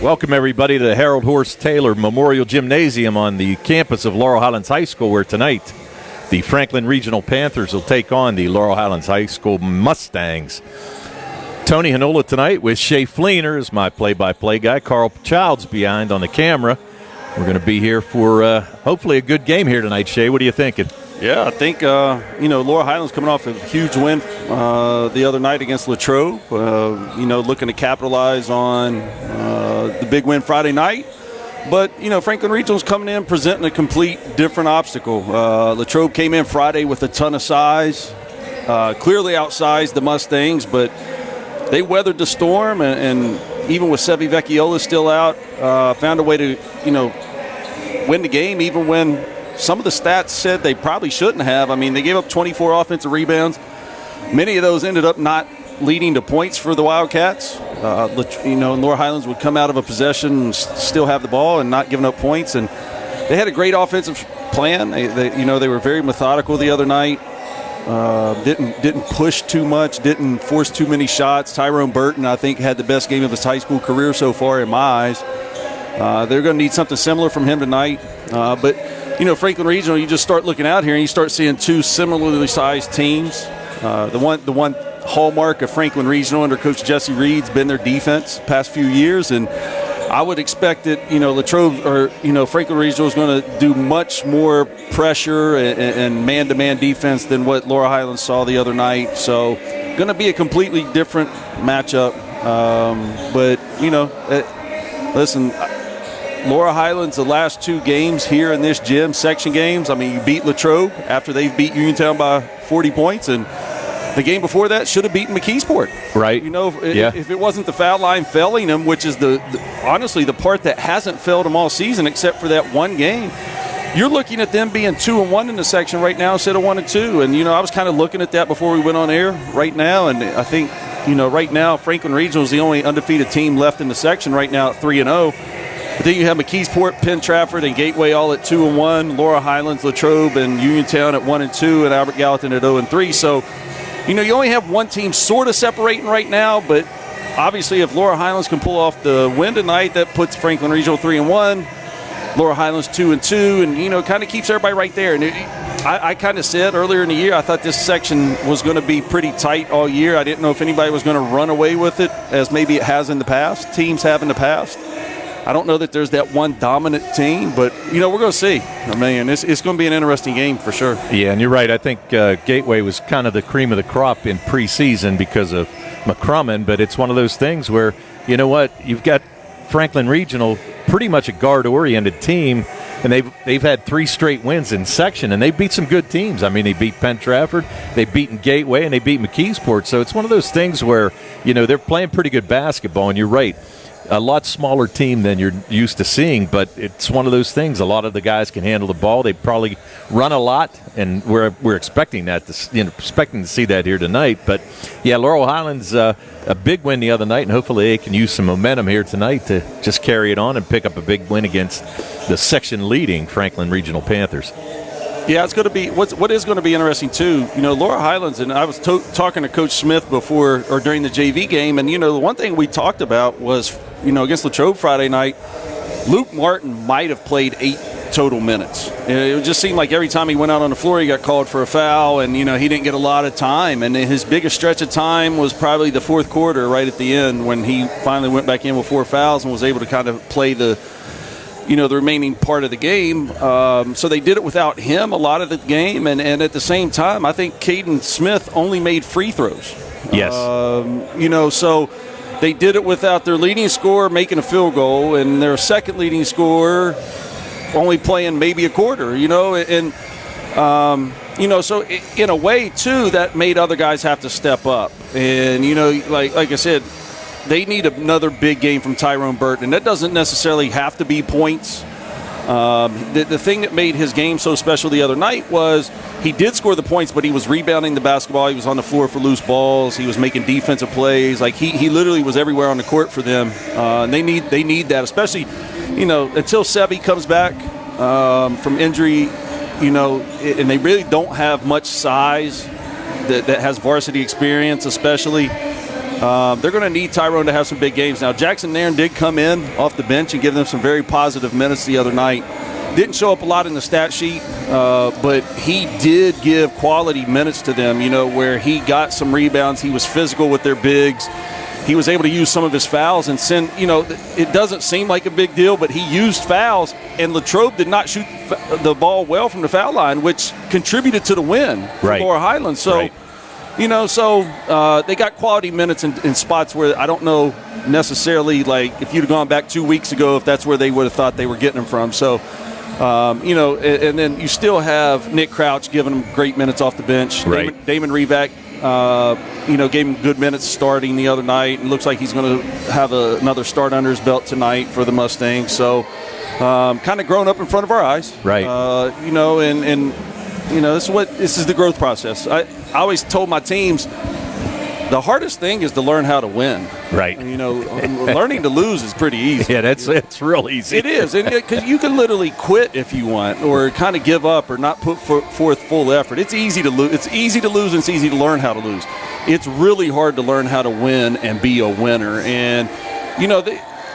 Welcome, everybody, to the Harold Horse Taylor Memorial Gymnasium on the campus of Laurel Highlands High School, where tonight the Franklin Regional Panthers will take on the Laurel Highlands High School Mustangs. Tony Hanola tonight with Shea Fleener as my play-by-play guy. Carl Childs behind on the camera. We're going to be here for hopefully a good game here tonight. Shea, what are you thinking? Yeah, I think, Laurel Highlands coming off a huge win the other night against Latrobe. Looking to capitalize on the big win Friday night. But, Franklin Regional's coming in presenting a complete different obstacle. Latrobe came in Friday with a ton of size, clearly outsized the Mustangs, but they weathered the storm, and even with Sevi Vecchiola still out, found a way to, win the game, even when some of the stats said they probably shouldn't have. I mean, they gave up 24 offensive rebounds. Many of those ended up not leading to points for the Wildcats. Laurel Highlands would come out of a possession and still have the ball and not giving up points. And they had a great offensive plan. They were very methodical the other night. Didn't push too much, didn't force too many shots. Tyrone Burton, I think, had the best game of his high school career so far in my eyes. They're going to need something similar from him tonight. But Franklin Regional, you just start looking out here and you start seeing two similarly sized teams. The one hallmark of Franklin Regional under Coach Jesse Reed's been their defense past few years, and I would expect that Latrobe or Franklin Regional is going to do much more pressure and man-to-man defense than what Laurel Highlands saw the other night. So, going to be a completely different matchup. Listen. Laurel Highlands, the last two games here in this gym, section games, I mean, you beat Latrobe after they've beat Uniontown by 40 points, and the game before that should have beaten McKeesport. Right. If it wasn't the foul line failing them, which is honestly the part that hasn't failed them all season except for that one game, you're looking at them being 2-1 in the section right now instead of 1-2. And, I was kind of looking at that before we went on air right now, and I think, right now Franklin Regional is the only undefeated team left in the section right now at 3-0. But then you have McKeesport, Penn Trafford, and Gateway all at 2-1, Laurel Highlands, Latrobe, and Uniontown at 1-2, and Albert Gallatin at 0-3. So, you only have one team sort of separating right now, but obviously if Laurel Highlands can pull off the win tonight, that puts Franklin Regional 3-1, Laurel Highlands 2-2, and, kind of keeps everybody right there. And I kind of said earlier in the year I thought this section was going to be pretty tight all year. I didn't know if anybody was going to run away with it, as maybe it has in the past, teams have in the past. I don't know that there's that one dominant team, but, we're going to see. I mean, it's going to be an interesting game for sure. Yeah, and you're right. I think Gateway was kind of the cream of the crop in preseason because of McCrumman, but it's one of those things where, you've got Franklin Regional pretty much a guard-oriented team, and they've had 3 straight wins in section, and they beat some good teams. I mean, they beat Penn Trafford, they've beaten Gateway, and they beat McKeesport. So it's one of those things where, they're playing pretty good basketball, and you're right. A lot smaller team than you're used to seeing, but it's one of those things. A lot of the guys can handle the ball. They probably run a lot, and we're expecting that expecting to see that here tonight. But yeah, Laurel Highlands a big win the other night, and hopefully they can use some momentum here tonight to just carry it on and pick up a big win against the section leading Franklin Regional Panthers. Yeah, it's going to be what is going to be interesting too. Laurel Highlands, and I was talking to Coach Smith before or during the JV game, and the one thing we talked about was against Latrobe Friday night, Luke Martin might have played 8 total minutes. It just seemed like every time he went out on the floor, he got called for a foul, and he didn't get a lot of time. And his biggest stretch of time was probably the fourth quarter, right at the end, when he finally went back in with 4 fouls and was able to kind of play the remaining part of the game. So they did it without him a lot of the game. And at the same time, I think Caden Smith only made free throws. Yes. So they did it without their leading scorer making a field goal and their second leading scorer only playing maybe a quarter, And, so in a way, too, that made other guys have to step up. And, like I said, they need another big game from Tyrone Burton. And that doesn't necessarily have to be points. The thing that made his game so special the other night was he did score the points, but he was rebounding the basketball. He was on the floor for loose balls. He was making defensive plays. Like he literally was everywhere on the court for them. And they need that, especially, until Sebi comes back from injury, and they really don't have much size that has varsity experience, especially. they're going to need Tyrone to have some big games. Now, Jackson Nairn did come in off the bench and give them some very positive minutes the other night. Didn't show up a lot in the stat sheet, but he did give quality minutes to them, where he got some rebounds. He was physical with their bigs. He was able to use some of his fouls and send, it doesn't seem like a big deal, but he used fouls, and Latrobe did not shoot the ball well from the foul line, which contributed to the win for Laurel Highlands. So, right. They got quality minutes in spots where I don't know necessarily, like, if you'd have gone back 2 weeks ago, if that's where they would have thought they were getting them from. So, and then you still have Nick Crouch giving them great minutes off the bench. Right. Damon Revac, gave him good minutes starting the other night, and looks like he's going to have another start under his belt tonight for the Mustangs. So, kind of growing up in front of our eyes. Right. This is the growth process. I always told my teams, the hardest thing is to learn how to win. Right. Learning to lose is pretty easy. Yeah, it's real easy. It is, because you can literally quit if you want, or kind of give up, or not put forth full effort. It's easy to lose. It's easy to lose, and it's easy to learn how to lose. It's really hard to learn how to win and be a winner. And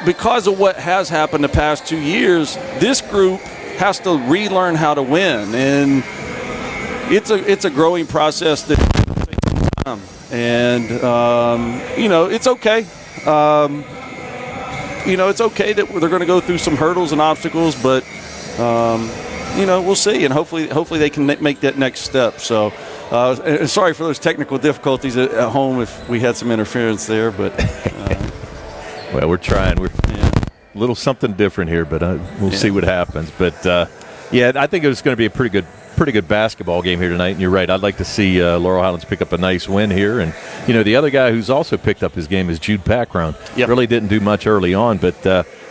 because of what has happened the past 2 years, this group has to relearn how to win, and it's a growing process that takes time. And it's okay. It's okay that they're going to go through some hurdles and obstacles, but we'll see, and hopefully they can make that next step. So, sorry for those technical difficulties at home if we had some interference there, but well, we're trying. We're a little something different here, but we'll see what happens. But I think it was going to be a pretty good basketball game here tonight, and you're right. I'd like to see Laurel Highlands pick up a nice win here. And, the other guy who's also picked up his game is Jude Packround. Yep. Really didn't do much early on, but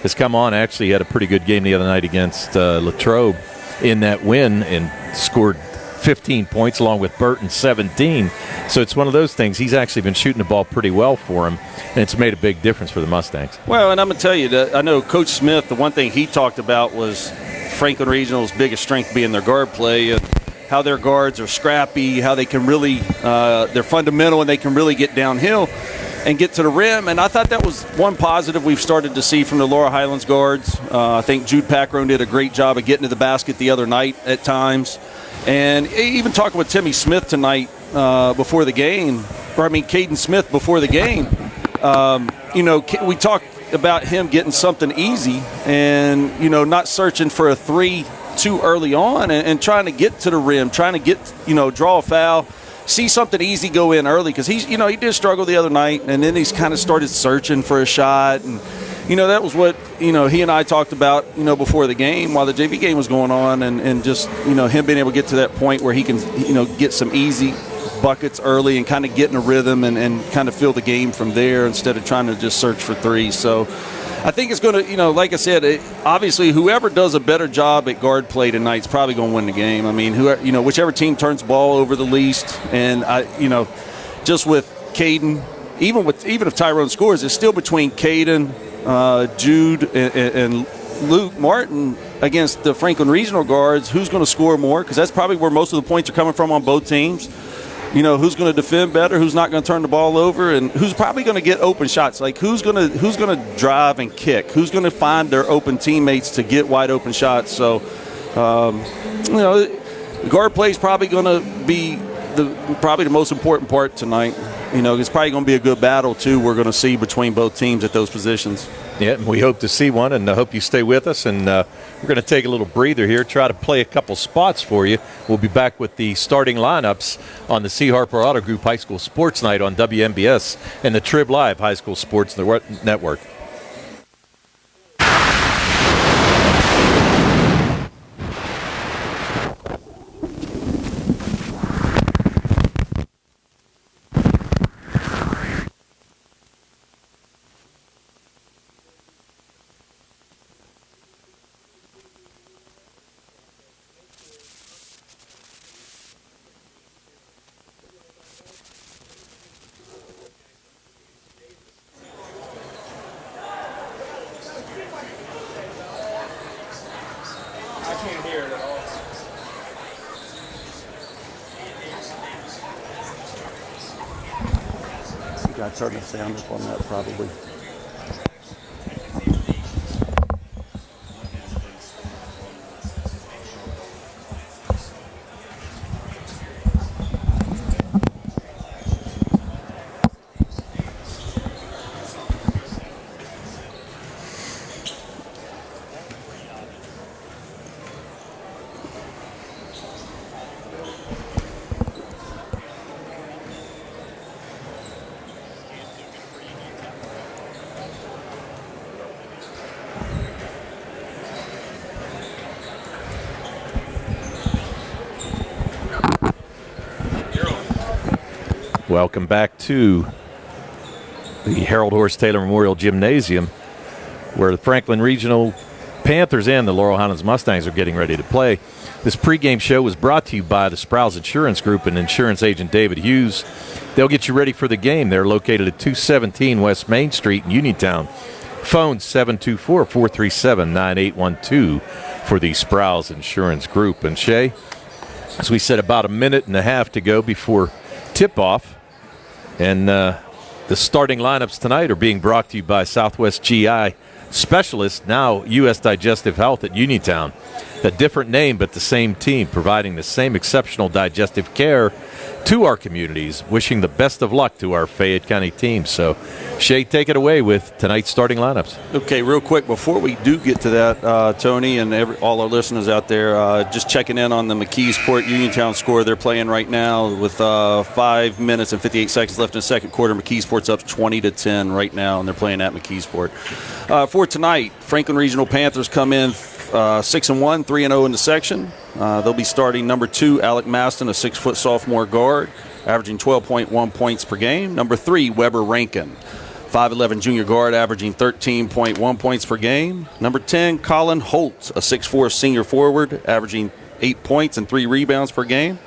has come on. Actually had a pretty good game the other night against Latrobe in that win and scored 15 points along with Burton 17. So it's one of those things. He's actually been shooting the ball pretty well for him, and it's made a big difference for the Mustangs. Well, and I'm going to tell you that I know Coach Smith, the one thing he talked about was Franklin Regional's biggest strength being their guard play, and how their guards are scrappy, how they can really they're fundamental, and they can really get downhill and get to the rim. And I thought that was one positive we've started to see from the Laurel Highlands guards. I think Jude Packrown did a great job of getting to the basket the other night at times. And even talking with Timmy Smith tonight before the game, Caden Smith before the game, we talked about him getting something easy and, not searching for a three too early on and trying to get to the rim, trying to get, draw a foul, see something easy go in early, because he did struggle the other night, and then he's kind of started searching for a shot. And, that was what, he and I talked about, before the game while the JV game was going on, and just, him being able to get to that point where he can, get some easy buckets early and kind of get in a rhythm and kind of feel the game from there instead of trying to just search for threes. So I think it's going to, like I said, obviously whoever does a better job at guard play tonight is probably going to win the game. I mean, whichever team turns the ball over the least, and just with Caden, even if Tyrone scores, it's still between Caden, Jude, and Luke Martin against the Franklin Regional guards. Who's going to score more? Because that's probably where most of the points are coming from on both teams. Who's going to defend better, who's not going to turn the ball over, and who's probably going to get open shots. Like who's going to drive and kick, who's going to find their open teammates to get wide open shots. So, guard play is probably going to be the most important part tonight. It's probably going to be a good battle too. We're going to see between both teams at those positions. Yeah, and we hope to see one, and I hope you stay with us. And we're going to take a little breather here, try to play a couple spots for you. We'll be back with the starting lineups on the C. Harper Auto Group High School Sports Night on WMBS and the Trib Live High School Sports Network. Got to turn the sound up on that probably. Welcome back to the Harold Horse Taylor Memorial Gymnasium, where the Franklin Regional Panthers and the Laurel Highlands Mustangs are getting ready to play. This pregame show was brought to you by the Sprouse Insurance Group and insurance agent David Hughes. They'll get you ready for the game. They're located at 217 West Main Street in Uniontown. Phone 724-437-9812 for the Sprouse Insurance Group. And Shay, as we said, about a minute and a half to go before tip-off. And the starting lineups tonight are being brought to you by Southwest GI Specialists, now U.S. Digestive Health at Uniontown. A different name, but the same team, providing the same exceptional digestive care to our communities. Wishing the best of luck to our Fayette County team. So, Shay, take it away with tonight's starting lineups. Okay, real quick, before we do get to that, Tony and all our listeners out there, just checking in on the McKeesport Uniontown score. They're playing right now with 5 minutes and 58 seconds left in the second quarter. McKeesport's up 20-10 right now, and they're playing at McKeesport. For tonight, Franklin Regional Panthers come in 6-1, 3-0 in the section. They'll be starting number 2, Alec Maston, a 6-foot sophomore guard, averaging 12.1 points per game. Number 3, Weber Rankin, 5'11 junior guard, averaging 13.1 points per game. Number 10, Colin Holt, a 6'4 senior forward, averaging 8 points and 3 rebounds per game.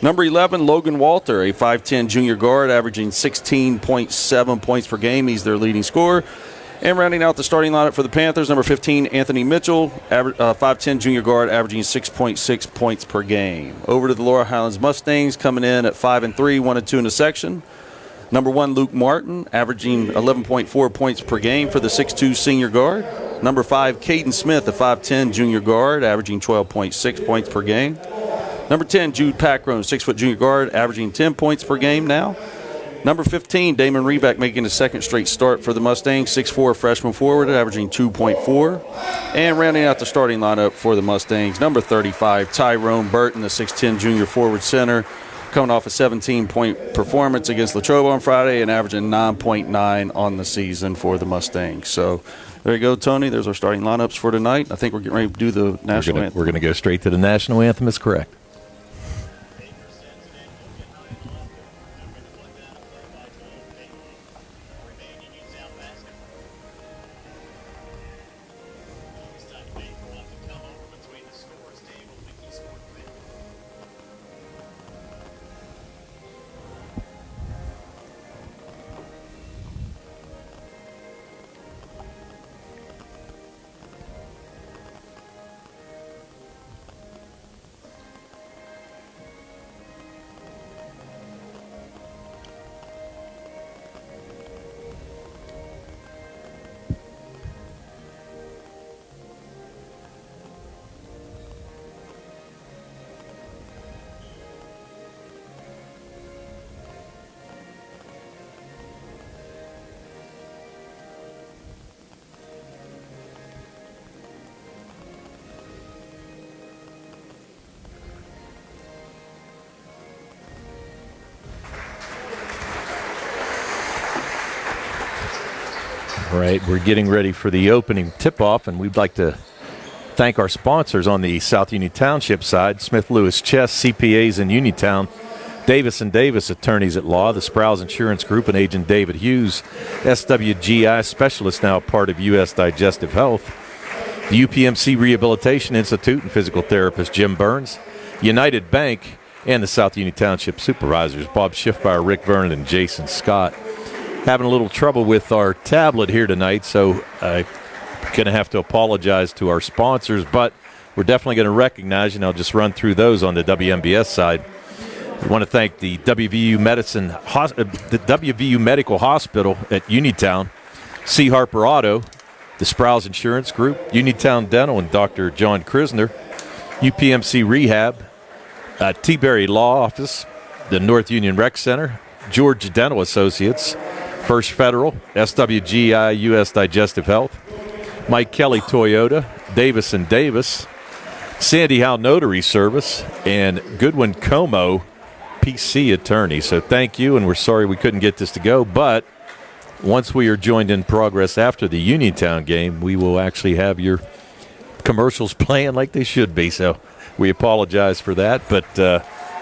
Number 11, Logan Walter, a 5'10 junior guard, averaging 16.7 points per game. He's their leading scorer. And rounding out the starting lineup for the Panthers, number 15, Anthony Mitchell, 5'10 junior guard, averaging 6.6 points per game. Over to the Laurel Highlands Mustangs, coming in at 5-3, 1-2 in the section. Number 1, Luke Martin, averaging 11.4 points per game for the 6'2 senior guard. Number 5, Caden Smith, a 5'10 junior guard, averaging 12.6 points per game. Number 10, Jude Packrone, 6-foot junior guard, averaging 10 points per game now. Number 15, Damon Reback, making a second straight start for the Mustangs, 6'4 freshman forward, averaging 2.4. And rounding out the starting lineup for the Mustangs, number 35, Tyrone Burton, the 6'10 junior forward center, coming off a 17-point performance against Latrobe on Friday and averaging 9.9 on the season for the Mustangs. So there you go, Tony. There's our starting lineups for tonight. I think we're getting ready to do the national anthem. We're going to go straight to the national anthem, is correct. Right, we're getting ready for the opening tip-off, and we'd like to thank our sponsors on the South Union Township side, Smith Lewis Chess, CPAs in Uniontown, Davis & Davis, attorneys at law, the Sprouse Insurance Group, and agent David Hughes, SWGI Specialist, now part of U.S. Digestive Health, the UPMC Rehabilitation Institute and physical therapist Jim Burns, United Bank, and the South Union Township supervisors, Bob Schiffbauer, Rick Vernon, and Jason Scott. Having a little trouble with our tablet here tonight, so I'm going to have to apologize to our sponsors, but we're definitely going to recognize, and I'll just run through those on the WMBS side. We want to thank the WVU Medical Hospital at Uniontown, C. Harper Auto, the Sprouse Insurance Group, Uniontown Dental and Dr. John Krisner, UPMC Rehab, T-Berry Law Office, the North Union Rec Center, Georgia Dental Associates, First Federal, SWGI U.S. Digestive Health, Mike Kelly Toyota, Davis & Davis, Sandy Howe Notary Service, and Goodwin Como PC Attorney. So thank you, and we're sorry we couldn't get this to go, but once we are joined in progress after the Uniontown game, we will actually have your commercials playing like they should be. So we apologize for that, but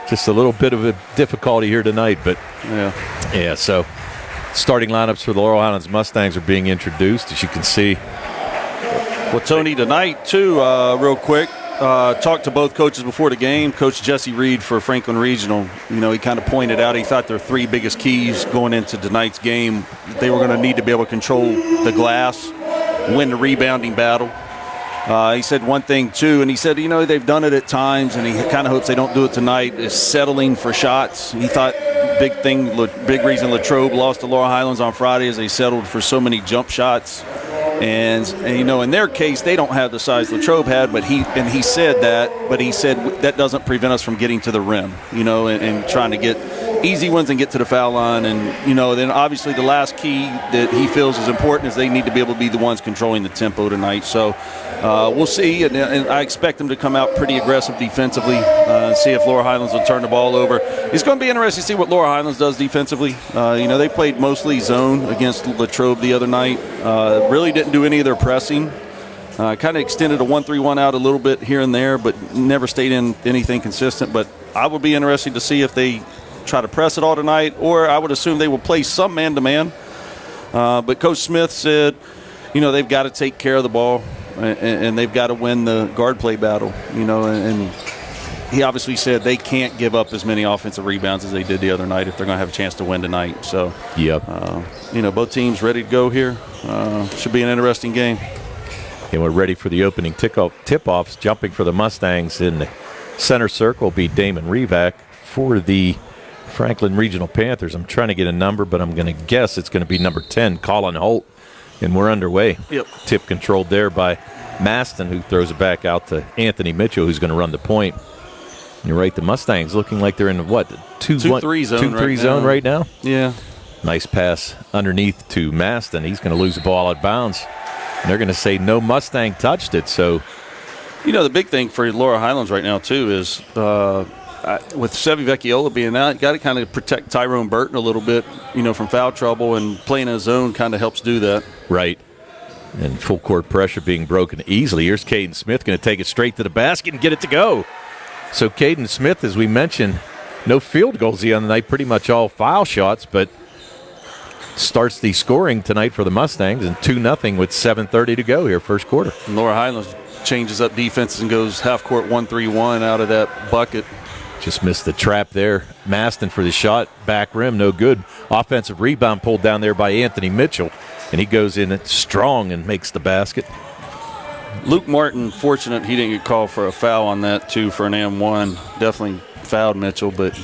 just a little bit of a difficulty here tonight. But yeah, so starting lineups for the Laurel Highlands Mustangs are being introduced, as you can see. Well, Tony, tonight, too, real quick, talked to both coaches before the game. Coach Jesse Reed for Franklin Regional, he kind of pointed out he thought their three biggest keys going into tonight's game, they were going to need to be able to control the glass, win the rebounding battle. He said one thing, too, and he said, they've done it at times, and he kind of hopes they don't do it tonight, is settling for shots. He thought big reason Latrobe lost to Laurel Highlands on Friday is they settled for so many jump shots. And in their case, they don't have the size Latrobe had, but he said that doesn't prevent us from getting to the rim, and trying to get easy ones and get to the foul line. And, then obviously the last key that he feels is important is they need to be able to be the ones controlling the tempo tonight. So we'll see, and I expect them to come out pretty aggressive defensively and see if Laurel Highlands will turn the ball over. It's going to be interesting to see what Laurel Highlands does defensively. They played mostly zone against Latrobe the other night. Really didn't do any of their pressing. Kind of extended a 1-3-1 out a little bit here and there, but never stayed in anything consistent. But I would be interested to see if they try to press it all tonight, or I would assume they will play some man-to-man. But Coach Smith said, they've got to take care of the ball, and they've got to win the guard play battle, and he obviously said they can't give up as many offensive rebounds as they did the other night if they're going to have a chance to win tonight. So, both teams ready to go here. Should be an interesting game. And we're ready for the opening tip-offs. Jumping for the Mustangs in the center circle will be Damon Revac. For the Franklin Regional Panthers, I'm trying to get a number, but I'm going to guess it's going to be number 10, Colin Holt. And we're underway. Yep. Tip controlled there by Maston, who throws it back out to Anthony Mitchell, who's going to run the point. And you're right, the Mustangs looking like they're in the 2-3 zone right now? Yeah. Nice pass underneath to Maston. He's going to lose the ball out of bounds. And they're going to say no Mustang touched it. So, the big thing for Laurel Highlands right now, too, is with Sevi Vecchiola being out, you got to kind of protect Tyrone Burton a little bit, from foul trouble, and playing in a zone kind of helps do that. Right. And full court pressure being broken easily. Here's Caden Smith going to take it straight to the basket and get it to go. So Caden Smith, as we mentioned, no field goals the other night, pretty much all foul shots, but starts the scoring tonight for the Mustangs, and 2-0 with 7:30 to go here, first quarter. And Laurel Highlands changes up defenses and goes half-court 1-3-1 out of that bucket. Just missed the trap there. Maston for the shot, back rim, no good. Offensive rebound pulled down there by Anthony Mitchell, and he goes in strong and makes the basket. Luke Martin, fortunate he didn't get called for a foul on that, too, for an M1. Definitely fouled Mitchell, but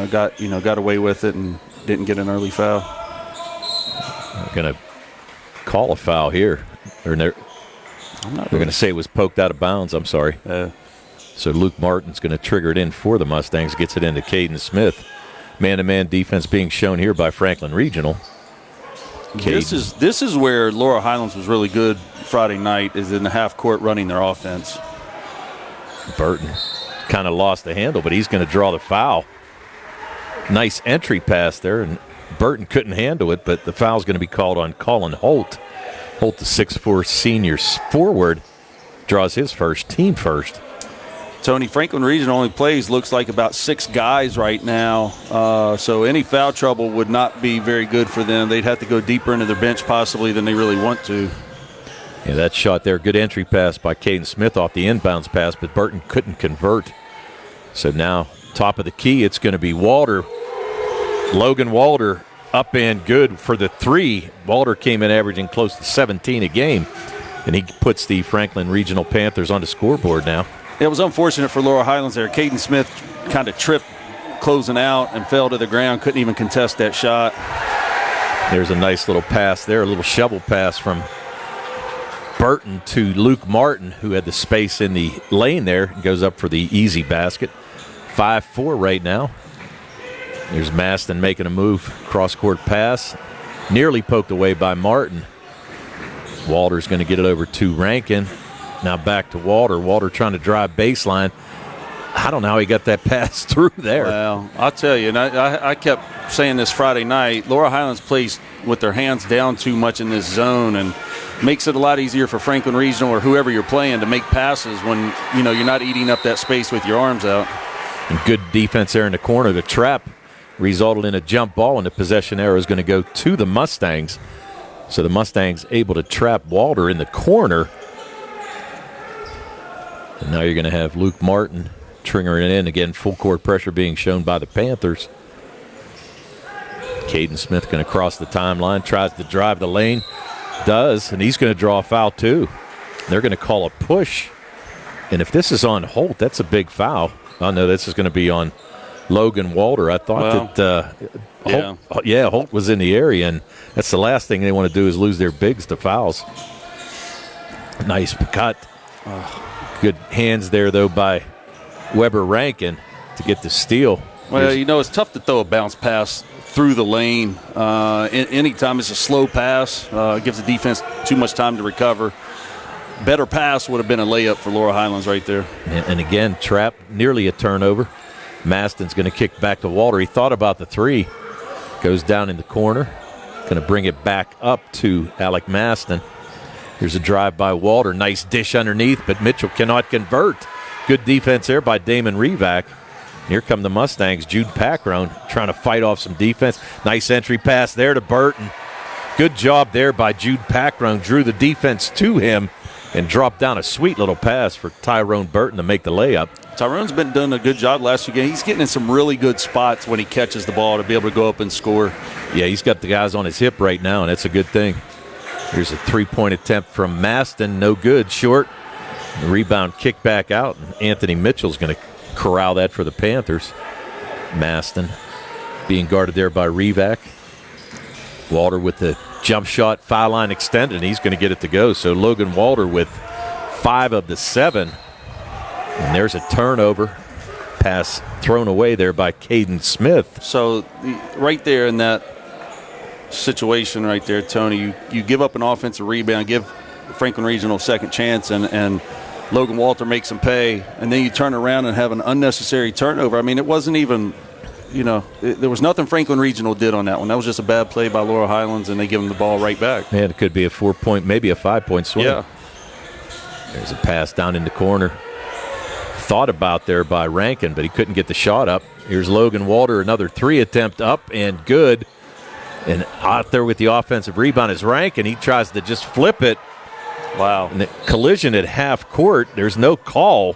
got away with it and didn't get an early foul. They're going to call a foul here. They're going to say it was poked out of bounds. I'm sorry. So Luke Martin's going to trigger it in for the Mustangs, gets it into Caden Smith. Man-to-man defense being shown here by Franklin Regional. This is where Laurel Highlands was really good Friday night, is in the half court running their offense. Burton kind of lost the handle, but he's going to draw the foul. Nice entry pass there, and Burton couldn't handle it, but the foul's going to be called on Colin Holt. Holt, the 6'4 senior forward, draws his first, team first. Tony, Franklin Regional only plays, looks like, about 6 guys right now. So any foul trouble would not be very good for them. They'd have to go deeper into their bench possibly than they really want to. Yeah, that shot there, good entry pass by Caden Smith off the inbounds pass, but Burton couldn't convert. So now, top of the key, it's going to be Walter. Logan Walter up and good for the 3. Walter came in averaging close to 17 a game, and he puts the Franklin Regional Panthers on the scoreboard now. It was unfortunate for Laurel Highlands there. Caden Smith kind of tripped closing out and fell to the ground. Couldn't even contest that shot. There's a nice little pass there, a little shovel pass from Burton to Luke Martin, who had the space in the lane there, and goes up for the easy basket. 5-4 right now. There's Maston making a move, cross-court pass, nearly poked away by Martin. Walter's going to get it over to Rankin. Now back to Walter. Walter trying to drive baseline. I don't know how he got that pass through there. Well, I'll tell you, and I kept saying this Friday night, Laurel Highlands plays with their hands down too much in this zone and makes it a lot easier for Franklin Regional or whoever you're playing to make passes when, you're not eating up that space with your arms out. And good defense there in the corner. The trap resulted in a jump ball, and the possession arrow is going to go to the Mustangs. So the Mustangs able to trap Walter in the corner. And now you're going to have Luke Martin triggering it in. Again, full court pressure being shown by the Panthers. Caden Smith going to cross the timeline, tries to drive the lane. Does, and he's going to draw a foul too. They're going to call a push. And if this is on Holt, that's a big foul. Oh, no, this is going to be on Logan Walter. I thought Holt was in the area, and that's the last thing they want to do is lose their bigs to fouls. Nice cut. Good hands there, though, by Weber Rankin to get the steal. Well, it's tough to throw a bounce pass through the lane. Anytime it's a slow pass, it gives the defense too much time to recover. Better pass would have been a layup for Laurel Highlands right there. And again, trap, nearly a turnover. Maston's going to kick back to Walter. He thought about the three. Goes down in the corner. Going to bring it back up to Alec Maston. Here's a drive by Walter. Nice dish underneath, but Mitchell cannot convert. Good defense there by Damon Revac. Here come the Mustangs. Jude Packrone trying to fight off some defense. Nice entry pass there to Burton. Good job there by Jude Packrone. Drew the defense to him and dropped down a sweet little pass for Tyrone Burton to make the layup. Tyrone's been doing a good job last few games. He's getting in some really good spots when he catches the ball to be able to go up and score. Yeah, he's got the guys on his hip right now, and that's a good thing. Here's a three-point attempt from Maston. No good, short. The rebound kicked back out, and Anthony Mitchell's going to corral that for the Panthers. Maston being guarded there by Revac. Walter with the jump shot, foul line extended, and he's going to get it to go. So Logan Walter with 5 of the 7. And there's a turnover. Pass thrown away there by Caden Smith. So right there in that situation right there, Tony, you give up an offensive rebound, give Franklin Regional a second chance, and Logan Walter makes him pay, and then you turn around and have an unnecessary turnover. I mean, it wasn't even, there was nothing Franklin Regional did on that one. That was just a bad play by Laurel Highlands, and they give them the ball right back. Man, it could be a 4-point, maybe a 5-point swing. Yeah. There's a pass down in the corner. Thought about there by Rankin, but he couldn't get the shot up. Here's Logan Walter, another 3 attempt up and good. And out there with the offensive rebound is Rankin. He tries to just flip it. Wow. And the collision at half court. There's no call.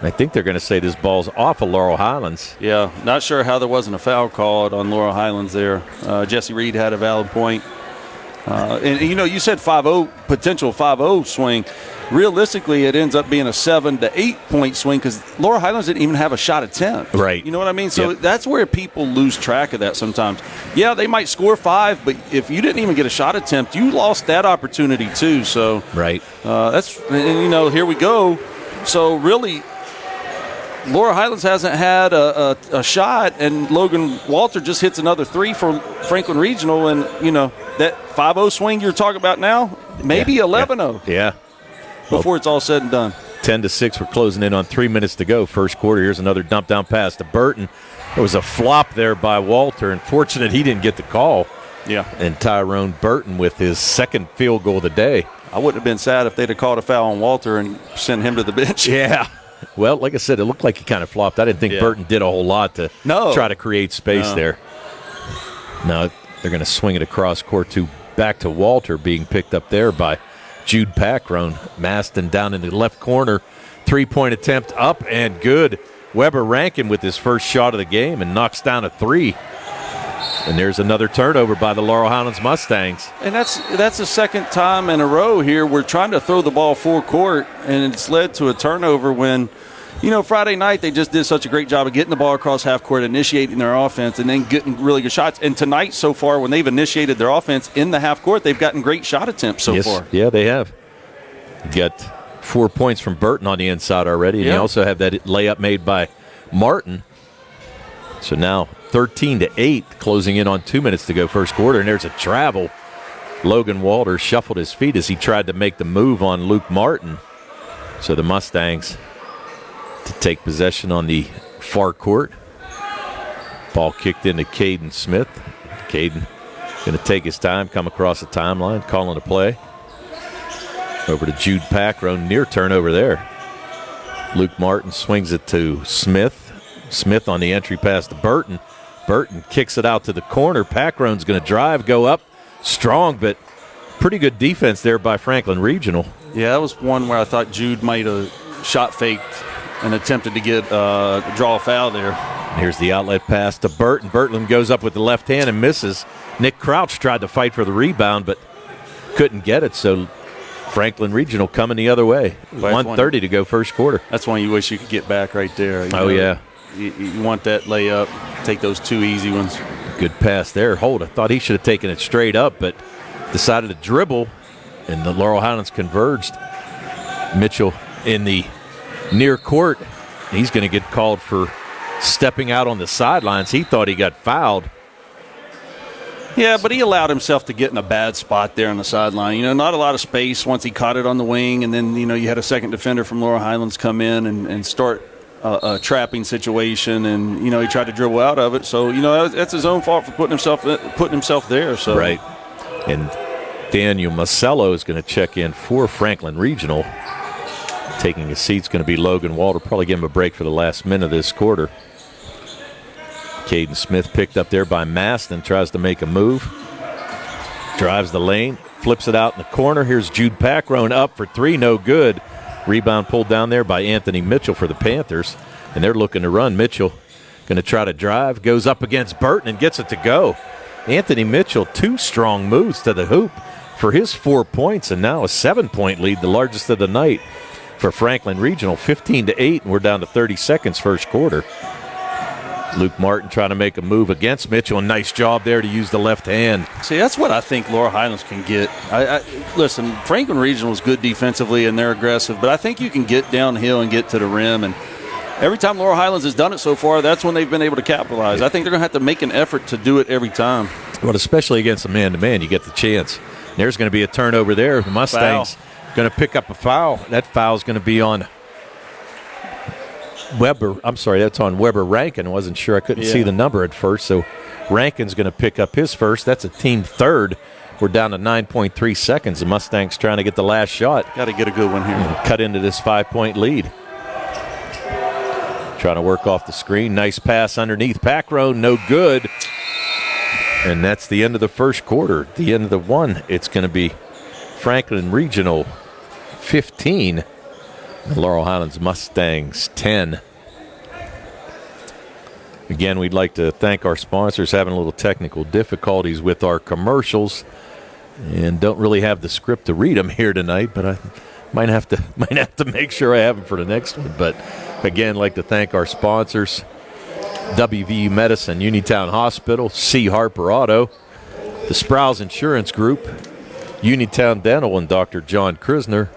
I think they're going to say this ball's off of Laurel Highlands. Yeah, not sure how there wasn't a foul called on Laurel Highlands there. Jesse Reed had a valid point. And you said 5-0, potential 5-0 swing. Realistically, it ends up being a 7 to 8 point swing because Laurel Highlands didn't even have a shot attempt. Right. You know what I mean? So that's where people lose track of that sometimes. Yeah, they might score 5, but if you didn't even get a shot attempt, you lost that opportunity too. So right. Here we go. So really, Laurel Highlands hasn't had a shot, and Logan Walter just hits another 3 for Franklin Regional, and that 5-0 swing you're talking about now, maybe 11-0. Yeah. Before it's all said and done. 10-6, we're closing in on 3 minutes to go. First quarter. Here's another dump down pass to Burton. There was a flop there by Walter. Unfortunate he didn't get the call. Yeah. And Tyrone Burton with his second field goal of the day. I wouldn't have been sad if they'd have called a foul on Walter and sent him to the bench. Yeah. Well, like I said, it looked like he kind of flopped. I didn't think Burton did a whole lot to try to create space there. No, they're going to swing it across court back to Walter, being picked up there by Jude Packrone. Maston down in the left corner. 3-point attempt up and good. Weber Rankin with his first shot of the game and knocks down a 3. And there's another turnover by the Laurel Highlands Mustangs. And that's the second time in a row here we're trying to throw the ball full court, and it's led to a turnover when, Friday night they just did such a great job of getting the ball across half court, initiating their offense, and then getting really good shots. And tonight, so far, when they've initiated their offense in the half court, they've gotten great shot attempts so far. Yeah, they have. You got 4 points from Burton on the inside already, and you also have that layup made by Martin. So now 13-8, closing in on 2 minutes to go first quarter, and there's a travel. Logan Walter shuffled his feet as he tried to make the move on Luke Martin. So the Mustangs to take possession on the far court. Ball kicked into Caden Smith. Caden going to take his time, come across the timeline, calling a play. Over to Jude Packrone, near turnover there. Luke Martin swings it to Smith. Smith on the entry pass to Burton. Burton kicks it out to the corner. Packrone's going to drive, go up. Strong, but pretty good defense there by Franklin Regional. Yeah, that was one where I thought Jude might have shot faked and attempted to get draw a foul there. Here's the outlet pass to Burton. Burton goes up with the left hand and misses. Nick Crouch tried to fight for the rebound, but couldn't get it, so Franklin Regional coming the other way. 1:30 to go first quarter. That's one you wish you could get back right there. Yeah. You want that layup, take those 2 easy ones. Good pass there. Holt, I thought he should have taken it straight up, but decided to dribble, and the Laurel Highlands converged. Mitchell in the near court. He's going to get called for stepping out on the sidelines. He thought he got fouled. Yeah, but he allowed himself to get in a bad spot there on the sideline. Not a lot of space once he caught it on the wing, and then, you had a second defender from Laurel Highlands come in and start a trapping situation, and, he tried to dribble out of it. So, that's his own fault for putting himself there. So. Right. And Daniel Masello is going to check in for Franklin Regional. Taking his seat's going to be Logan Walter. Probably give him a break for the last minute of this quarter. Caden Smith picked up there by Maston, tries to make a move. Drives the lane, flips it out in the corner. Here's Jude Packrone up for 3, no good. Rebound pulled down there by Anthony Mitchell for the Panthers, and they're looking to run. Mitchell going to try to drive, goes up against Burton and gets it to go. Anthony Mitchell, 2 strong moves to the hoop for his 4 points, and now a 7-point lead, the largest of the night for Franklin Regional, 15-8, and we're down to 30 seconds first quarter. Luke Martin trying to make a move against Mitchell. A nice job there to use the left hand. See, that's what I think Laurel Highlands can get. Listen, Franklin Regional is good defensively and they're aggressive, but I think you can get downhill and get to the rim. And every time Laurel Highlands has done it so far, that's when they've been able to capitalize. I think they're going to have to make an effort to do it every time. Well, especially against a man-to-man, you get the chance. There's going to be a turnover there. The Mustangs going to pick up a foul. That foul's going to be on Weber. I'm sorry, that's on Weber Rankin. I wasn't sure. I couldn't see the number at first. So Rankin's going to pick up his first. That's a team third. We're down to 9.3 seconds. The Mustangs trying to get the last shot. Got to get a good one here. And cut into this 5-point lead. Trying to work off the screen. Nice pass underneath Packrone. No good. And that's the end of the first quarter. The end of the one. It's going to be Franklin Regional 15. The Laurel Highlands Mustangs 10. Again, we'd like to thank our sponsors. Having a little technical difficulties with our commercials, and don't really have the script to read them here tonight. But I might have to make sure I have them for the next one. But again, like to thank our sponsors: WVU Medicine, Uniontown Hospital, C. Harper Auto, the Sprouse Insurance Group, Uniontown Dental, and Dr. John Krisner.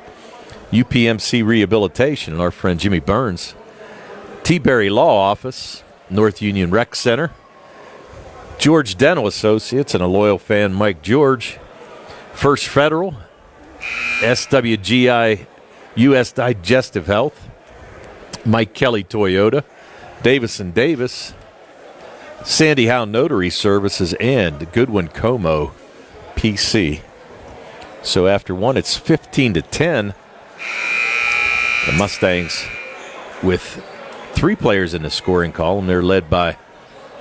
UPMC Rehabilitation and our friend Jimmy Burns. T-Berry Law Office, North Union Rec Center. George Dental Associates and a loyal fan, Mike George. First Federal, SWGI U.S. Digestive Health. Mike Kelly Toyota. Davis & Davis. Sandy Howe Notary Services and Goodwin Como PC. So after one, it's 15-10. The Mustangs with 3 players in the scoring column. They're led by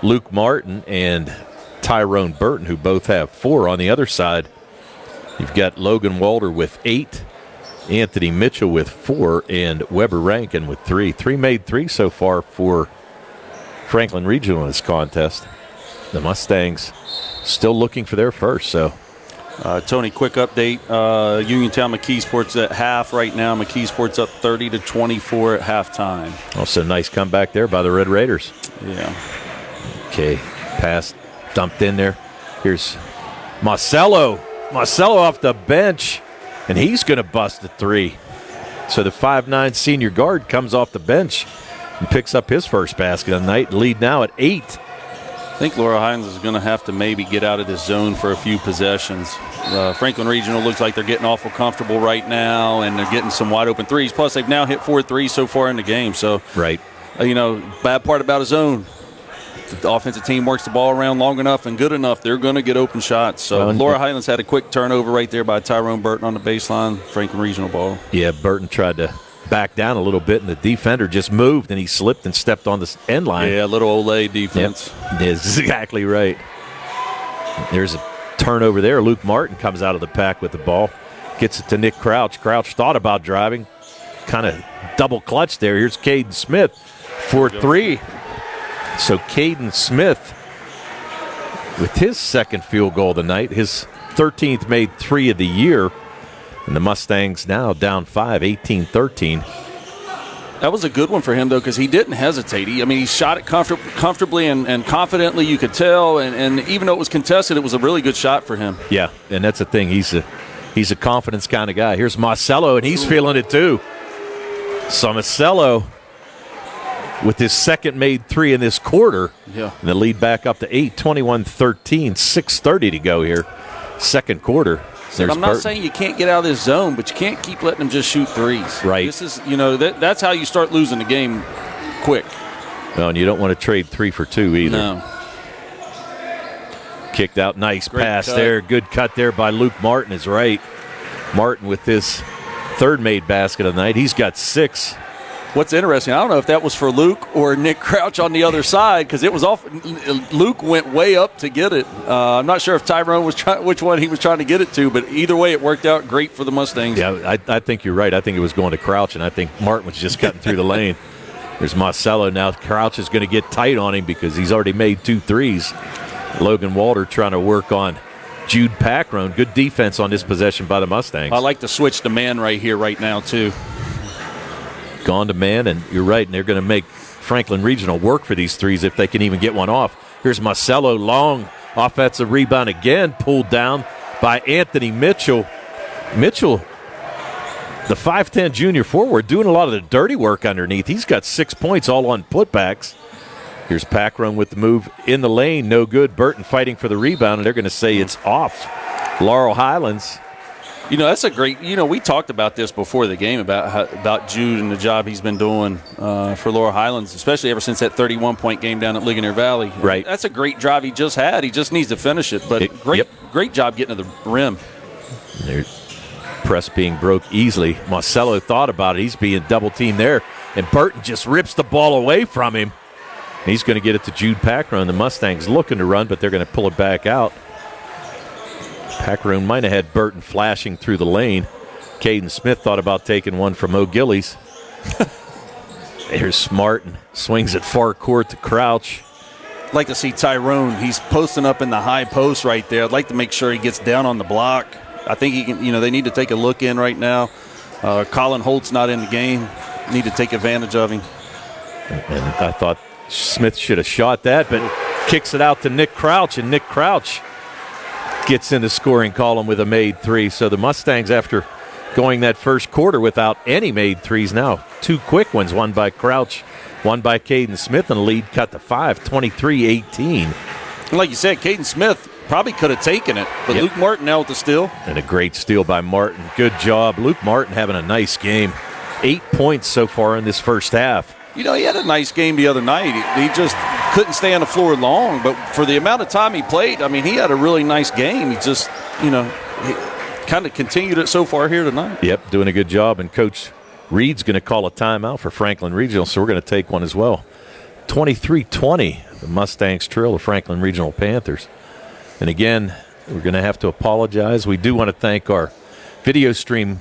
Luke Martin and Tyrone Burton, who both have 4. On the other side, you've got Logan Walter with 8, Anthony Mitchell with 4, and Weber Rankin with 3. 3 made 3 so far for Franklin Regional in this contest. The Mustangs still looking for their first, so Tony, quick update. Uniontown McKeesport's at half right now. McKeesport's up 30-24 at halftime. Also, nice comeback there by the Red Raiders. Yeah. Okay, pass dumped in there. Here's Marcelo. Marcelo off the bench, and he's going to bust a three. So the 5'9" senior guard comes off the bench and picks up his first basket of the night. Lead now at 8. I think Laurel Highlands is going to have to maybe get out of this zone for a few possessions. Franklin Regional looks like they're getting awful comfortable right now, and they're getting some wide open threes. Plus, they've now hit 4 threes so far in the game. So, right. Bad part about a zone, the offensive team works the ball around long enough and good enough, they're going to get open shots. So, Laurel Highlands had a quick turnover right there by Tyrone Burton on the baseline. Franklin Regional ball. Yeah, Burton tried to back down a little bit, and the defender just moved, and he slipped and stepped on the end line. Yeah, a little Olay defense. Yep. Exactly right. There's a turnover there. Luke Martin comes out of the pack with the ball, gets it to Nick Crouch. Crouch thought about driving, kind of double clutch there. Here's Caden Smith for 3. So Caden Smith with his second field goal of the night, his 13th made 3 of the year. And the Mustangs now down 5, 18-13. That was a good one for him, though, because he didn't hesitate. He shot it comfortably and confidently, you could tell. And even though it was contested, it was a really good shot for him. Yeah, and that's the thing. He's a confidence kind of guy. Here's Marcelo, and he's feeling it too. So Marcelo with his second made 3 in this quarter. Yeah. And the lead back up to 8, 21-13, 6:30 to go here. Second quarter. I'm not saying you can't get out of this zone, but you can't keep letting them just shoot threes. Right. This is, that's how you start losing the game quick. Well, and you don't want to trade 3 for 2 either. No. Kicked out, nice Great pass cut. there. Good cut there by Luke Martin is right. Martin with his third made basket of the night. He's got 6. What's interesting, I don't know if that was for Luke or Nick Crouch on the other side, because it was off. Luke went way up to get it. I'm not sure if Tyrone was which one he was trying to get it to, but either way, it worked out great for the Mustangs. Yeah, I think you're right. I think it was going to Crouch, and I think Martin was just cutting through the lane. There's Marcelo now. Crouch is going to get tight on him because he's already made 2 threes. Logan Walter trying to work on Jude Packrone. Good defense on this possession by the Mustangs. I like to switch to man right here, right now, too. Gone to man, and you're right, and they're going to make Franklin Regional work for these threes if they can even get one off. Here's Marcelo, long offensive rebound again, pulled down by Anthony Mitchell. Mitchell, the 5'10 junior forward, doing a lot of the dirty work underneath. He's got 6 points all on putbacks. Here's Packrone with the move in the lane, no good. Burton fighting for the rebound, and they're going to say it's off. Laurel Highlands. That's a great. We talked about this before the game about Jude and the job he's been doing for Laurel Highlands, especially ever since that 31-point game down at Ligonier Valley. Right. That's a great drive he just had. He just needs to finish it. But great job getting to the rim. Their press being broke easily. Marcelo thought about it. He's being double teamed there, and Burton just rips the ball away from him. He's going to get it to Jude Packrone. The Mustangs looking to run, but they're going to pull it back out. Packrone might have had Burton flashing through the lane. Caden Smith thought about taking one from O'Gillies. There's Martin. Swings it far court to Crouch. I'd like to see Tyrone. He's posting up in the high post right there. I'd like to make sure he gets down on the block. I think he can. They need to take a look in right now. Colin Holt's not in the game. Need to take advantage of him. And I thought Smith should have shot that, but kicks it out to Nick Crouch, and Nick Crouch gets in the scoring column with a made 3. So the Mustangs, after going that first quarter without any made 3s, now 2 quick ones, one by Crouch, one by Caden Smith, and the lead cut to 5, 23-18. And like you said, Caden Smith probably could have taken it, but Luke Martin now with the steal. And a great steal by Martin. Good job. Luke Martin having a nice game. 8 points so far in this first half. He had a nice game the other night. He just couldn't stay on the floor long, but for the amount of time he played, he had a really nice game. He just, he kind of continued it so far here tonight. Yep, doing a good job. And Coach Reed's going to call a timeout for Franklin Regional, so we're going to take one as well. 23-20, the Mustangs trail the Franklin Regional Panthers. And again, we're going to have to apologize. We do want to thank our video stream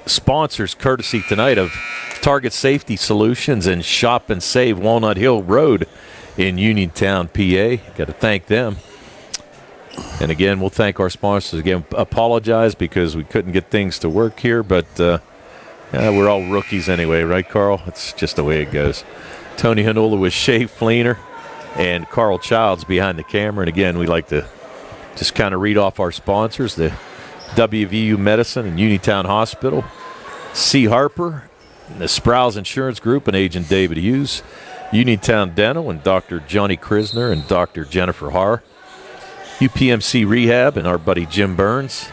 sponsors, courtesy tonight of Target Safety Solutions and Shop and Save Walnut Hill Road in Uniontown, PA. Got to thank them. And again, we'll thank our sponsors. Again, apologize because we couldn't get things to work here, but we're all rookies anyway, right, Carl? It's just the way it goes. Tony Hanola with Shay Fleener and Carl Childs behind the camera. And again, we like to just kind of read off our sponsors, the WVU Medicine and Uniontown Hospital, C. Harper, and the Sprouse Insurance Group and Agent David Hughes, Uniontown Dental and Dr. Johnny Krisner and Dr. Jennifer Haar, UPMC Rehab and our buddy Jim Burns,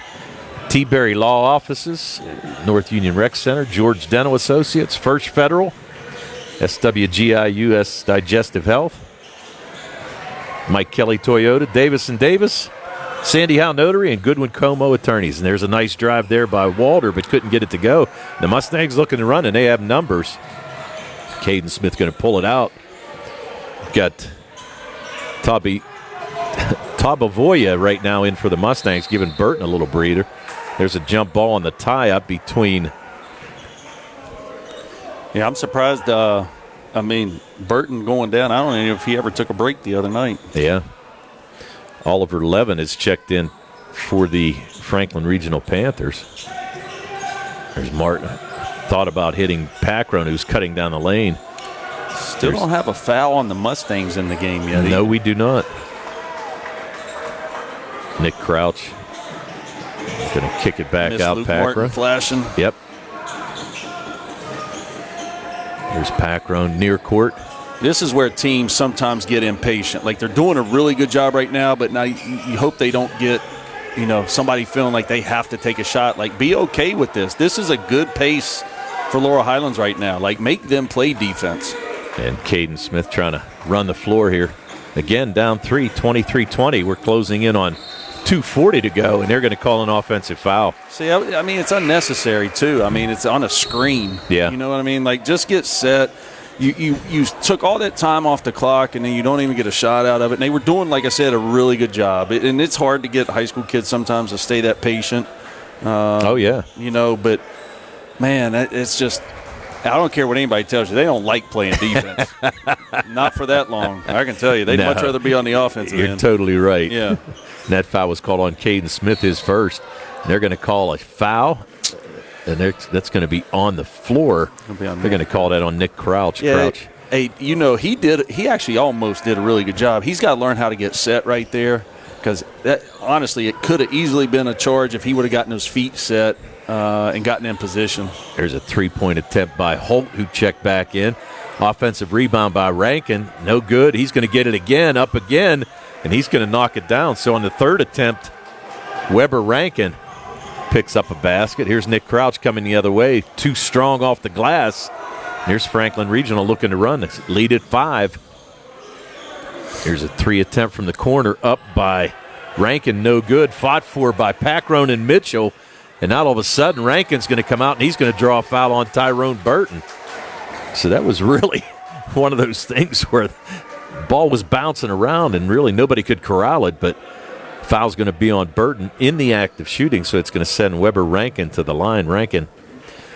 T-Berry Law Offices, North Union Rec Center, George Dental Associates, First Federal, SWGI US Digestive Health, Mike Kelly Toyota, Davis & Davis, Sandy Howe Notary, and Goodwin Como Attorneys. And there's a nice drive there by Walter, but couldn't get it to go. The Mustangs looking to run, and they have numbers. Caden Smith going to pull it out. Got Tabavoya right now in for the Mustangs, giving Burton a little breather. There's a jump ball on the tie-up between. Yeah, I'm surprised. Burton going down. I don't know if he ever took a break the other night. Yeah. Oliver Levin is checked in for the Franklin Regional Panthers. There's Martin. Thought about hitting Packron, who's cutting down the lane. Still don't have a foul on the Mustangs in the game yet. No, we do not. Nick Crouch going to kick it back out. Luke Packron Martin flashing. Yep. Here's Packron near court. This is where teams sometimes get impatient. Like, they're doing a really good job right now, but now you hope they don't get, somebody feeling like they have to take a shot. Like, be okay with this. This is a good pace for Laurel Highlands right now. Like, make them play defense. And Caden Smith trying to run the floor here. Again, down 3, 23-20. We're closing in on 2:40 to go, and they're going to call an offensive foul. See, it's unnecessary, too. It's on a screen. Yeah. You know what I mean? Like, just get set. You took all that time off the clock, and then you don't even get a shot out of it. And they were doing, like I said, a really good job. And it's hard to get high school kids sometimes to stay that patient. Oh, yeah. But, man, it's just – I don't care what anybody tells you. They don't like playing defense. Not for that long. I can tell you. They'd much rather be on the offensive end. You're totally right. Yeah. And that foul was called on Caden Smith, his first. And they're going to call a foul. And that's going to be on the floor. They're going to call that on Nick Crouch. Yeah, Hey, he actually almost did a really good job. He's got to learn how to get set right there, because honestly, it could have easily been a charge if he would have gotten his feet set and gotten in position. There's a three-point attempt by Holt, who checked back in. Offensive rebound by Rankin. No good. He's going to get it again, up again, and he's going to knock it down. So on the third attempt, Weber Rankin picks up a basket. Here's Nick Crouch coming the other way. Too strong off the glass. Here's Franklin Regional looking to run. Lead at 5. Here's a 3 attempt from the corner, up by Rankin. No good. Fought for by Packron and Mitchell. And now all of a sudden, Rankin's going to come out, and he's going to draw a foul on Tyrone Burton. So that was really one of those things where the ball was bouncing around, and really nobody could corral it. But foul's going to be on Burton in the act of shooting, so it's going to send Weber Rankin to the line. Rankin,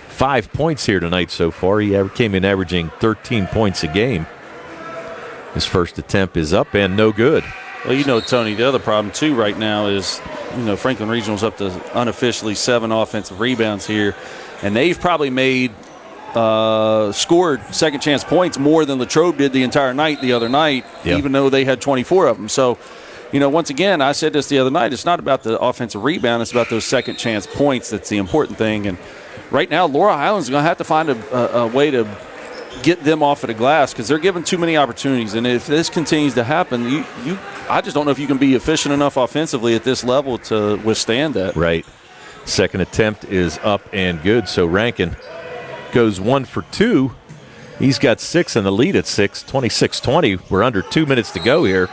5 points here tonight so far. He came in averaging 13 points a game. His first attempt is up and no good. Well, Tony, the other problem, too, right now is, Franklin Regional's up to unofficially 7 offensive rebounds here, and they've probably scored second chance points more than Latrobe did the entire night the other night, even though they had 24 of them. So, once again, I said this the other night, it's not about the offensive rebound, it's about those second chance points that's the important thing. And right now, Laurel Highlands is going to have to find a way to get them off of the glass, because they're given too many opportunities. And if this continues to happen, I just don't know if you can be efficient enough offensively at this level to withstand that. Right. Second attempt is up and good. So Rankin goes 1 for 2. He's got 6 in the lead at 6, 26-20. We're under 2 minutes to go here.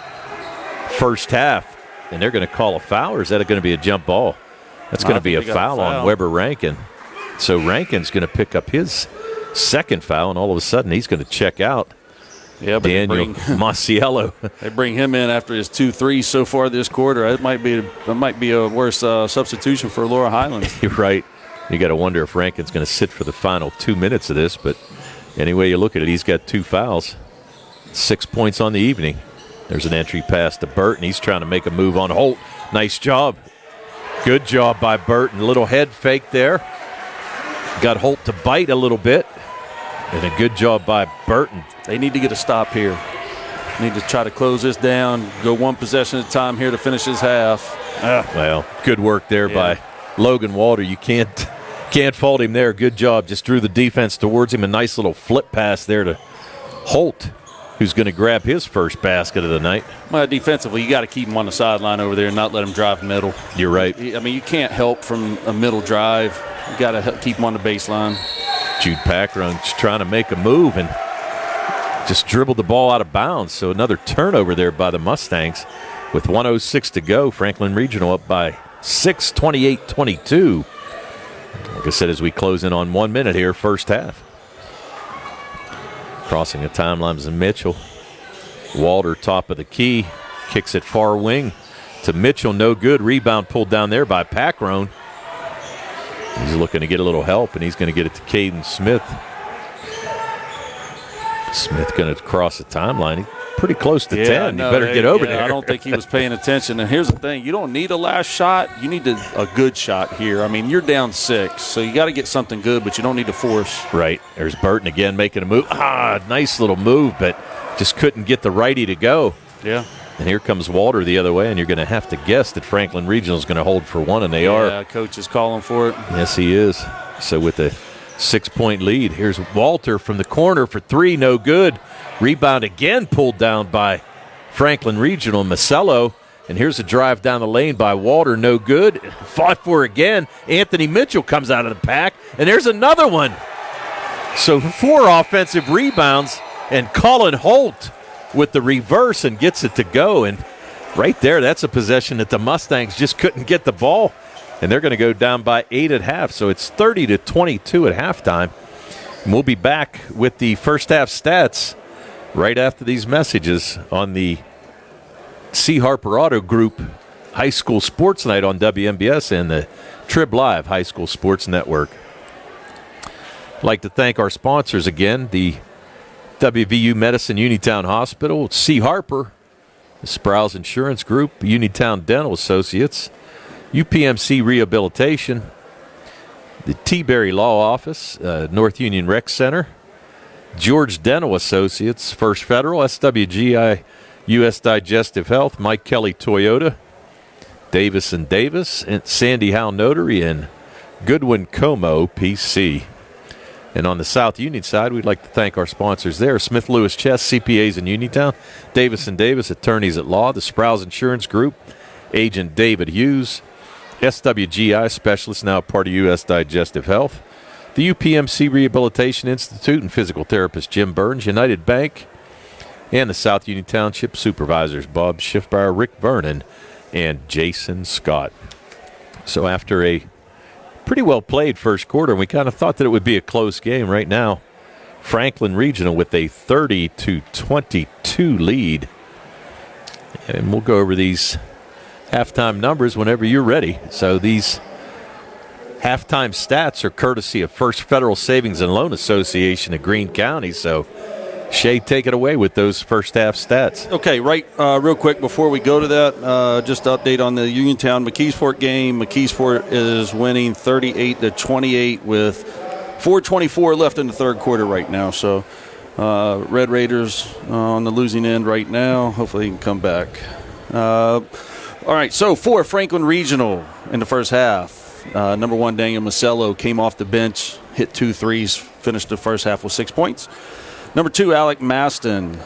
First half. And they're going to call a foul, or is that going to be a jump ball? That's going to be a foul on Weber Rankin. So Rankin's going to pick up his second foul, and all of a sudden he's going to check out. Yeah, but Daniel Masiello. They bring him in after his 2 threes so far this quarter. It might be a worse substitution for Laurel Highlands. You're right. You got to wonder if Rankin's going to sit for the final 2 minutes of this. But any way you look at it, he's got 2 fouls, 6 points on the evening. There's an entry pass to Burton. He's trying to make a move on Holt. Nice job. Good job by Burton. A little head fake there. Got Holt to bite a little bit. And a good job by Burton. They need to get a stop here. Need to try to close this down, go one possession at a time here to finish this half. Well, good work there by Logan Walter. You can't fault him there. Good job. Just drew the defense towards him. A nice little flip pass there to Holt, who's going to grab his first basket of the night. Well, defensively, you got to keep him on the sideline over there and not let him drive middle. You're right. I mean, you can't help from a middle drive. You got to keep him on the baseline. Jude Packrun's trying to make a move and just dribbled the ball out of bounds. So another turnover there by the Mustangs. With 1:06 to go, Franklin Regional up by 6, 28-22. Like I said, as we close in on 1 minute here, first half. Crossing the timeline is Mitchell. Walter, top of the key, kicks it far wing to Mitchell. No good. Rebound pulled down there by Packrun. He's looking to get a little help, and he's going to get it to Caden Smith. Smith going to cross the timeline. He's pretty close to 10. No, you better get over there. I don't think he was paying attention. And here's the thing. You don't need a last shot. You need a good shot here. I mean, you're down 6, so you got to get something good, but you don't need to force. Right. There's Burton again making a move. Nice little move, but just couldn't get the righty to go. Yeah. And here comes Walter the other way, and you're going to have to guess that Franklin Regional is going to hold for one, and they are. Yeah, coach is calling for it. Yes, he is. So with a 6-point lead, here's Walter from the corner for 3, no good. Rebound again pulled down by Franklin Regional, Macello. And here's a drive down the lane by Walter, no good. Fought for again. Anthony Mitchell comes out of the pack, and there's another one. So 4 offensive rebounds, and Colin Holt with the reverse and gets it to go. And right there, that's a possession that the Mustangs just couldn't get the ball. And they're going to go down by 8 at half. So it's 30-22 at halftime. And we'll be back with the first half stats right after these messages on the C. Harper Auto Group High School Sports Night on WMBS and the Trib Live High School Sports Network. I'd like to thank our sponsors again, the WVU Medicine Uniontown Hospital, C. Harper, the Sprouse Insurance Group, Uniontown Dental Associates, UPMC Rehabilitation, the T-Berry Law Office, North Union Rec Center, George Dental Associates, First Federal, SWGI, U.S. Digestive Health, Mike Kelly Toyota, Davis & Davis, and Sandy Howe Notary, and Goodwin Como PC. And on the South Union side, we'd like to thank our sponsors there, Smith Lewis Chess, CPAs in Uniontown, Davis & Davis, Attorneys at Law, the Sprouse Insurance Group, Agent David Hughes, SWGI Specialist, now part of U.S. Digestive Health, the UPMC Rehabilitation Institute and physical therapist Jim Burns, United Bank, and the South Union Township Supervisors Bob Schiffbauer, Rick Vernon, and Jason Scott. So after a pretty well played first quarter, and we kind of thought that it would be a close game right now, Franklin Regional with a 30-22 lead. And we'll go over these halftime numbers whenever you're ready. So these halftime stats are courtesy of First Federal Savings and Loan Association of Greene County. So Shay, take it away with those first half stats. Okay, real quick before we go to that, just to update on the Uniontown McKeesport game. McKeesport is winning 38-28 with 4:24 left in the third quarter right now. So Red Raiders on the losing end right now. Hopefully they can come back. All right, so for Franklin Regional in the first half, number 1, Daniel Macello came off the bench, hit 2 threes, finished the first half with 6 points. Number 2, Alec Maston,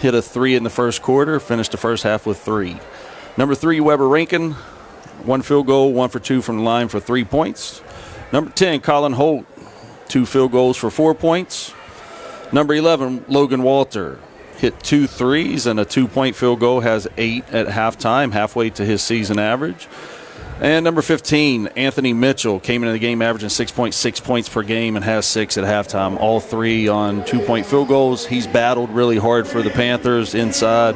hit a 3 in the first quarter, finished the first half with 3. Number 3, Weber Rankin, 1 field goal, 1 for 2 from the line for 3 points. Number 10, Colin Holt, 2 field goals for 4 points. Number 11, Logan Walter, hit 2 threes and a 2-point field goal, has 8 at halftime, halfway to his season average. And number 15, Anthony Mitchell, came into the game averaging 6.6 points per game and has 6 at halftime, all 3 on 2-point field goals. He's battled really hard for the Panthers inside.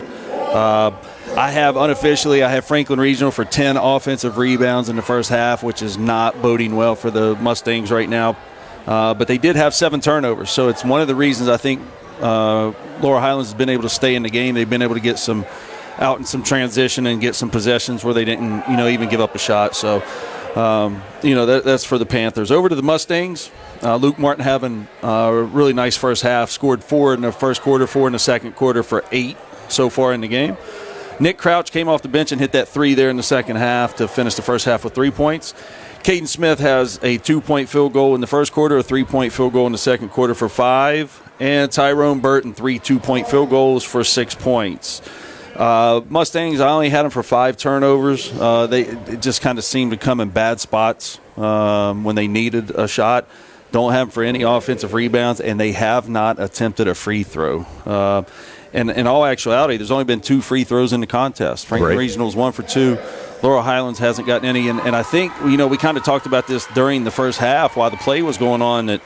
I have Franklin Regional for 10 offensive rebounds in the first half, which is not boding well for the Mustangs right now. But they did have 7 turnovers, so it's one of the reasons I think Laurel Highlands has been able to stay in the game. They've been able to get some out in some transition and get some possessions where they didn't, even give up a shot. So, that's for the Panthers. Over to the Mustangs. Luke Martin having a really nice first half. Scored 4 in the first quarter, 4 in the second quarter for 8 so far in the game. Nick Crouch came off the bench and hit that 3 there in the second half to finish the first half with 3 points. Caden Smith has a 2-point field goal in the first quarter, a 3-point field goal in the second quarter for 5. And Tyrone Burton, 3 2-point field goals for 6 points. Mustangs, I only had them for 5 turnovers. They just kind of seemed to come in bad spots when they needed a shot. Don't have them for any offensive rebounds, and they have not attempted a free throw. And in all actuality, there's only been 2 free throws in the contest. Franklin Regional's 1 for 2. Laurel Highlands hasn't gotten any. And I think, we kind of talked about this during the first half while the play was going on, that,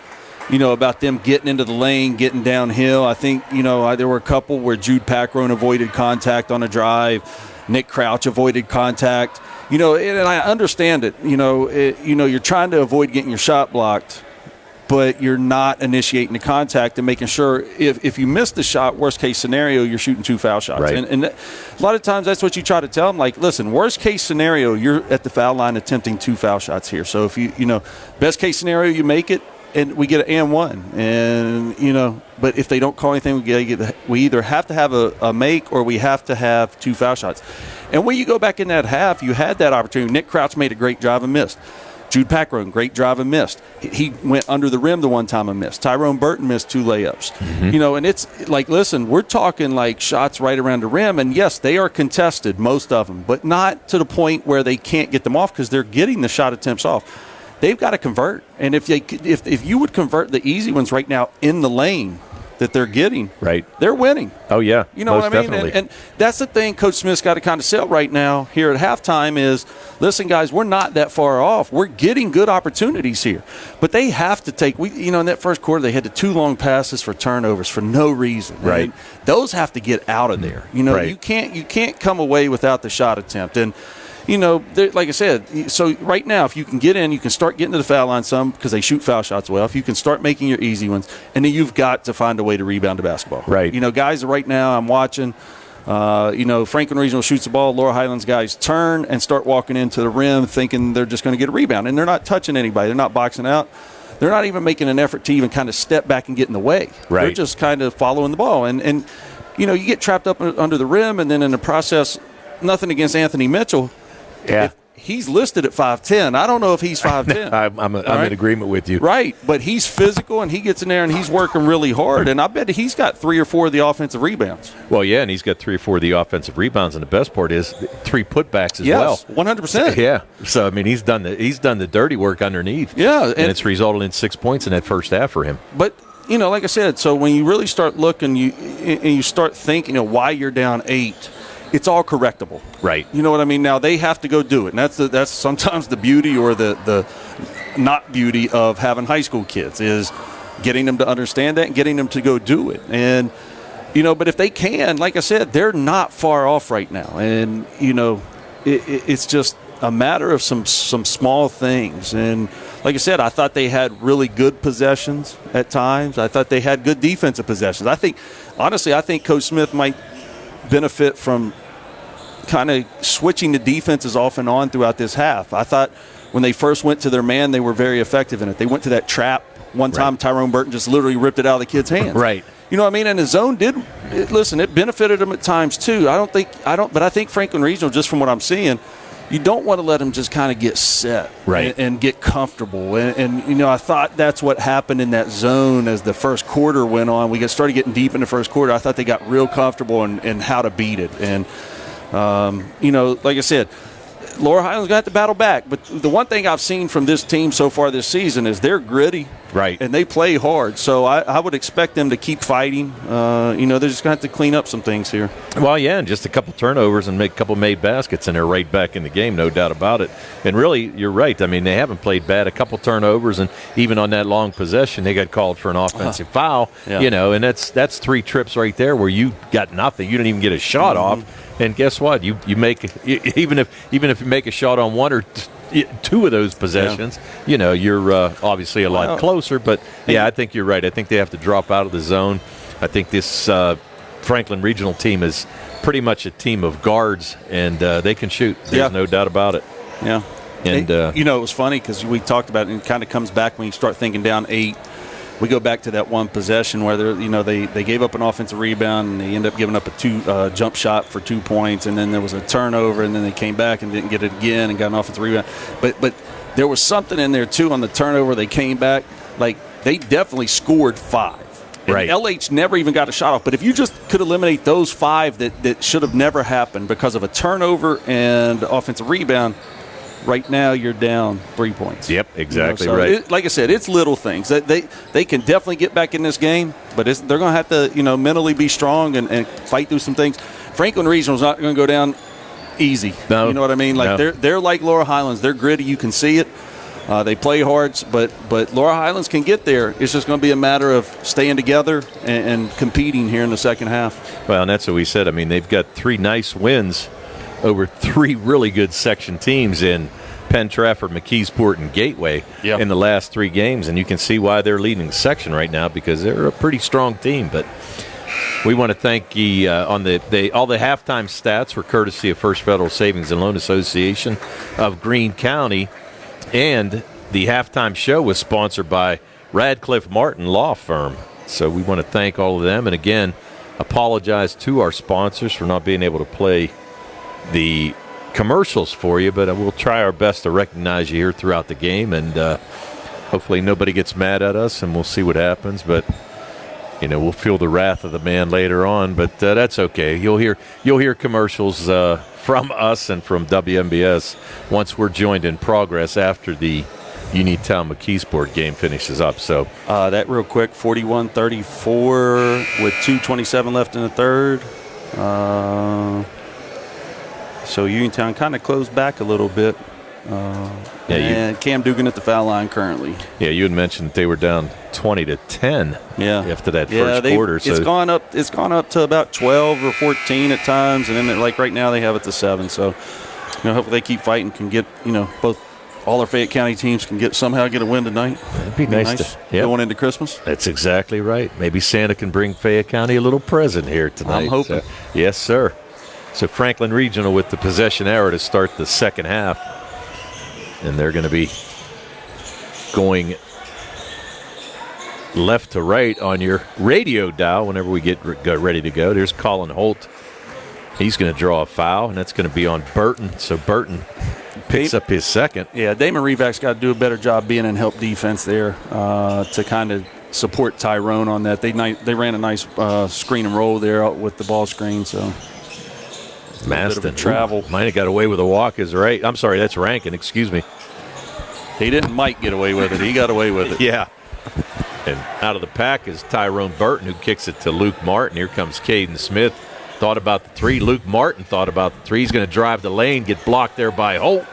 about them getting into the lane, getting downhill. I think, there were a couple where Jude Packrone avoided contact on a drive. Nick Crouch avoided contact. And I understand it. You're trying to avoid getting your shot blocked, but you're not initiating the contact and making sure if you miss the shot, worst case scenario, you're shooting 2 foul shots. Right. And a lot of times that's what you try to tell them. Like, listen, worst case scenario, you're at the foul line attempting 2 foul shots here. So if best case scenario, you make it and we get an and 1. And, but if they don't call anything, we either have to have a make or we have to have 2 foul shots. And when you go back in that half, you had that opportunity. Nick Crouch made a great drive and missed. Jude Packrone, great drive and missed. He went under the rim the one time and missed. Tyrone Burton missed 2 layups. Mm-hmm. And it's like, listen, we're talking like shots right around the rim, and yes, they are contested, most of them, but not to the point where they can't get them off because they're getting the shot attempts off. They've got to convert, and if you would convert the easy ones right now in the lane that they're getting, right, they're winning. Oh, yeah. You know what I mean? And that's the thing Coach Smith's got to kind of sell right now here at halftime is, listen, guys, we're not that far off. We're getting good opportunities here. But they have to take, in that first quarter, they had the 2 long passes for turnovers for no reason. Right. And those have to get out of there. Right. You can't come away without the shot attempt. And, like I said, so right now, if you can get in, you can start getting to the foul line some because they shoot foul shots well. If you can start making your easy ones, and then you've got to find a way to rebound the basketball. Right. Guys, right now I'm watching, Franklin Regional shoots the ball. Laurel Highlands guys turn and start walking into the rim thinking they're just going to get a rebound, and they're not touching anybody. They're not boxing out. They're not even making an effort to even kind of step back and get in the way. Right. They're just kind of following the ball. And you get trapped up under the rim, and then in the process, nothing against Anthony Mitchell. Yeah. He's listed at 5'10". I don't know if he's 5'10". I'm in agreement with you. Right, but he's physical, and he gets in there, and he's working really hard, and I bet he's got 3 or 4 of the offensive rebounds. Well, yeah, and he's got 3 or 4 of the offensive rebounds, and the best part is 3 putbacks as well. 100%. Yeah, so, I mean, he's done the dirty work underneath. Yeah. And it's resulted in 6 points in that first half for him. But, like I said, so when you really start looking, you start thinking, why you're down 8, it's all correctable. Right. You know what I mean? Now they have to go do it. And that's sometimes the beauty or the not beauty of having high school kids is getting them to understand that and getting them to go do it. And, but if they can, like I said, they're not far off right now. And, it's just a matter of some small things. And like I said, I thought they had really good possessions at times. I thought they had good defensive possessions. I think Coach Smith might benefit from kind of switching the defenses off and on throughout this half. I thought when they first went to their man, they were very effective in it. They went to that trap one time. Right. Tyrone Burton just literally ripped it out of the kid's hands. Right. You know what I mean? And the zone it benefited them at times too. But I think Franklin Regional, just from what I'm seeing, you don't want to let them just kind of get set and get comfortable. And I thought that's what happened in that zone as the first quarter went on. We started getting deep in the first quarter. I thought they got real comfortable in how to beat it. And, like I said, Laurel Highlands got to battle back. But the one thing I've seen from this team so far this season is they're gritty. Right. And they play hard. So I would expect them to keep fighting. They're just going to have to clean up some things here. Well, yeah, and just a couple turnovers and make a couple made baskets, and they're right back in the game, no doubt about it. And really, you're right. I mean, they haven't played bad. A couple turnovers, and even on that long possession, they got called for an offensive foul. Yeah. And that's 3 trips right there where you got nothing. You didn't even get a shot off. And guess what? You make even if you make a shot on 1 or 2 of those possessions, you're obviously a lot closer. But yeah, I think you're right. I think they have to drop out of the zone. I think this Franklin Regional team has pretty much a team of guards, and they can shoot. There's no doubt about it. Yeah. And it was funny because we talked about it, and it kind of comes back when you start thinking down 8. We go back to that one possession where they gave up an offensive rebound and they ended up giving up a jump shot for 2 points, and then there was a turnover, and then they came back and didn't get it again and got an offensive rebound. But there was something in there too on the turnover. They came back, like they definitely scored 5. And right. LH never even got a shot off. But if you just could eliminate those 5 that should have never happened because of a turnover and offensive rebound, right now you're down 3 points. Yep, exactly right. Like I said, it's little things. They can definitely get back in this game, but they're going to have to mentally be strong and fight through some things. Franklin Regional's not going to go down easy. No. You know what I mean? Like they're like Laurel Highlands. They're gritty. You can see it. They play hard, but Laurel Highlands can get there. It's just going to be a matter of staying together and competing here in the second half. Well, and that's what we said. I mean, they've got 3 nice wins over 3 really good section teams in Penn Trafford, McKeesport, and Gateway in the last 3 games, and you can see why they're leading the section right now because they're a pretty strong team. But we want to thank all the halftime stats were courtesy of First Federal Savings and Loan Association of Greene County, and the halftime show was sponsored by Radcliffe Martin Law Firm. So we want to thank all of them, and again, apologize to our sponsors for not being able to play the commercials for you, but we'll try our best to recognize you here throughout the game, and hopefully nobody gets mad at us, and we'll see what happens. But we'll feel the wrath of the man later on, but that's okay. You'll hear commercials from us and from WMBS once we're joined in progress after the Uniontown McKeesport game finishes up. So that real quick, 41-34 with 2:27 left in the third. So Uniontown kind of closed back a little bit. And Cam Dugan at the foul line currently. Yeah, you had mentioned that they were down 20-10 after that first quarter. So it's gone up to about 12 or 14 at times, and then like right now they have it to 7. So hopefully they keep fighting, can get both all our Fayette County teams can somehow get a win tonight. That'd be nice going into Christmas. That's exactly right. Maybe Santa can bring Fayette County a little present here tonight. I'm hoping. Yes, sir. So Franklin Regional with the possession arrow to start the second half. And they're going to be going left to right on your radio dial whenever we get ready to go. There's Colin Holt. He's going to draw a foul, and that's going to be on Burton. So Burton picks up his second. Yeah, Damon Revak's got to do a better job being in help defense there to kind of support Tyrone on that. They ran a nice screen and roll there with the ball screen, so – Maston travel. Might have got away with a walk is right. I'm sorry, that's Rankin, excuse me. He didn't might get away with it. He got away with it. Yeah. And out of the pack is Tyrone Burton, who kicks it to Luke Martin. Here comes Caden Smith. Thought about the 3. Luke Martin thought about the 3. He's going to drive the lane, get blocked there by Holt.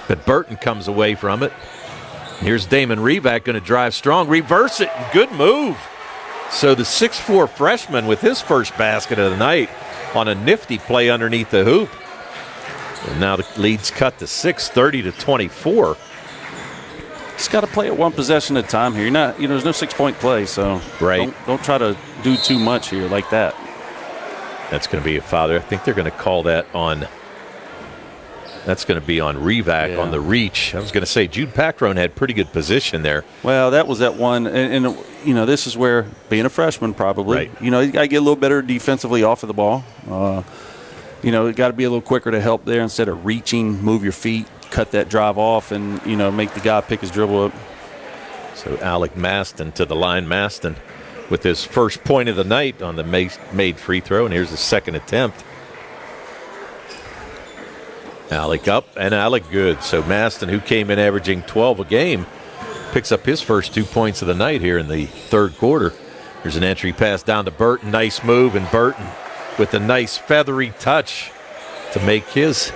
But Burton comes away from it. Here's Damon Revak going to drive strong, reverse it, good move. So the 6'4" freshman with his first basket of the night on a nifty play underneath the hoop. And now the lead's cut to 6, 30-24. Just got to play it one possession at a time here. You're not, there's no 6-point play, so don't try to do too much here like that. That's going to be a foul. I think they're going to call that on. That's going to be on Revak on the reach. I was going to say Jude Packrone had pretty good position there. Well, that was that one, and this is where being a freshman probably, you got to get a little better defensively off of the ball. You got to be a little quicker to help there instead of reaching, move your feet, cut that drive off, and make the guy pick his dribble up. So Alec Maston to the line. Maston with his first point of the night on the made free throw, and here's the second attempt. Alec up and Alec good. So Maston, who came in averaging 12 a game, picks up his first 2 points of the night here in the third quarter. There's an entry pass down to Burton. Nice move, and Burton with a nice feathery touch to make his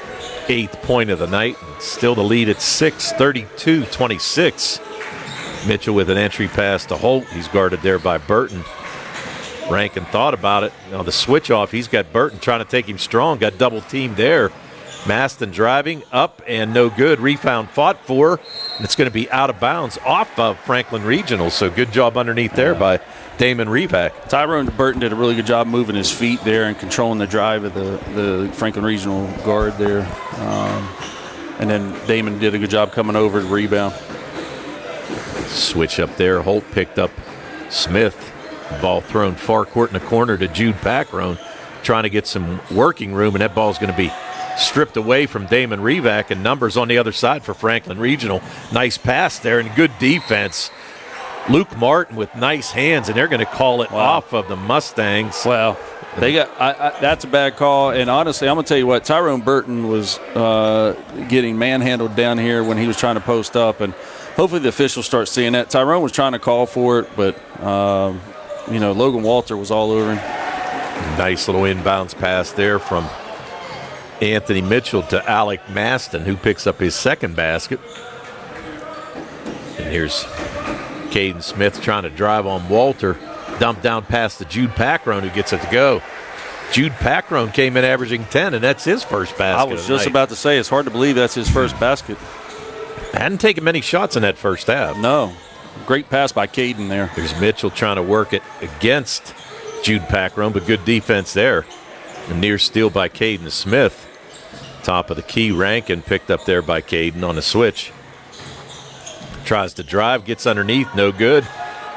8th point of the night. Still the lead at 6, 32-26. Mitchell with an entry pass to Holt. He's guarded there by Burton. Rankin thought about it. The switch off, he's got Burton trying to take him strong. Got double teamed there. Maston driving up and no good. Rebound fought for, and it's going to be out of bounds off of Franklin Regional. So good job underneath there by Damon Revac. Tyrone Burton did a really good job moving his feet there and controlling the drive of the Franklin Regional guard there. And then Damon did a good job coming over to rebound. Switch up there. Holt picked up Smith. Ball thrown far court in the corner to Jude Packrone, trying to get some working room, and that ball's going to be stripped away from Damon Revac, and numbers on the other side for Franklin Regional. Nice pass there and good defense. Luke Martin with nice hands, and they're going to call it off of the Mustangs. Well, they got that's a bad call, and honestly, I'm going to tell you what, Tyrone Burton was getting manhandled down here when he was trying to post up, and hopefully the officials start seeing that. Tyrone was trying to call for it, but Logan Walter was all over him. Nice little inbounds pass there from Anthony Mitchell to Alec Maston, who picks up his second basket. And here's Caden Smith trying to drive on Walter. Dump down past to Jude Packrone, who gets it to go. Jude Packrone came in averaging 10, and that's his first basket. I was just about to say, it's hard to believe that's his first basket. Hadn't taken many shots in that first half. No. Great pass by Caden there. There's Mitchell trying to work it against Jude Packrone, but good defense there. A near steal by Caden Smith. Top of the key, Rankin picked up there by Caden on a switch. Tries to drive, gets underneath, no good.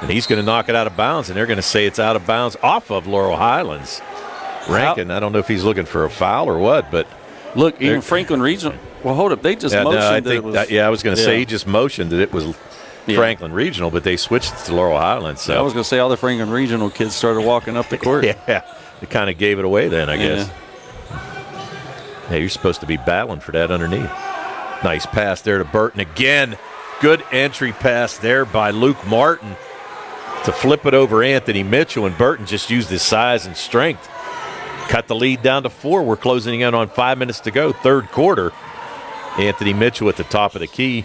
And he's going to knock it out of bounds, and they're going to say it's out of bounds off of Laurel Highlands. Rankin, I don't know if he's looking for a foul or what, but look, even Franklin Regional. Well, hold up. They just motioned I think I was going to say he just motioned that it was Franklin Regional, but they switched it to Laurel Highlands. So I was going to say all the Franklin Regional kids started walking up the court. Yeah, they kind of gave it away then, I guess. Yeah, you're supposed to be battling for that underneath. Nice pass there to Burton again. Good entry pass there by Luke Martin to flip it over Anthony Mitchell, and Burton just used his size and strength. Cut the lead down to 4. We're closing in on 5 minutes to go, third quarter. Anthony Mitchell at the top of the key.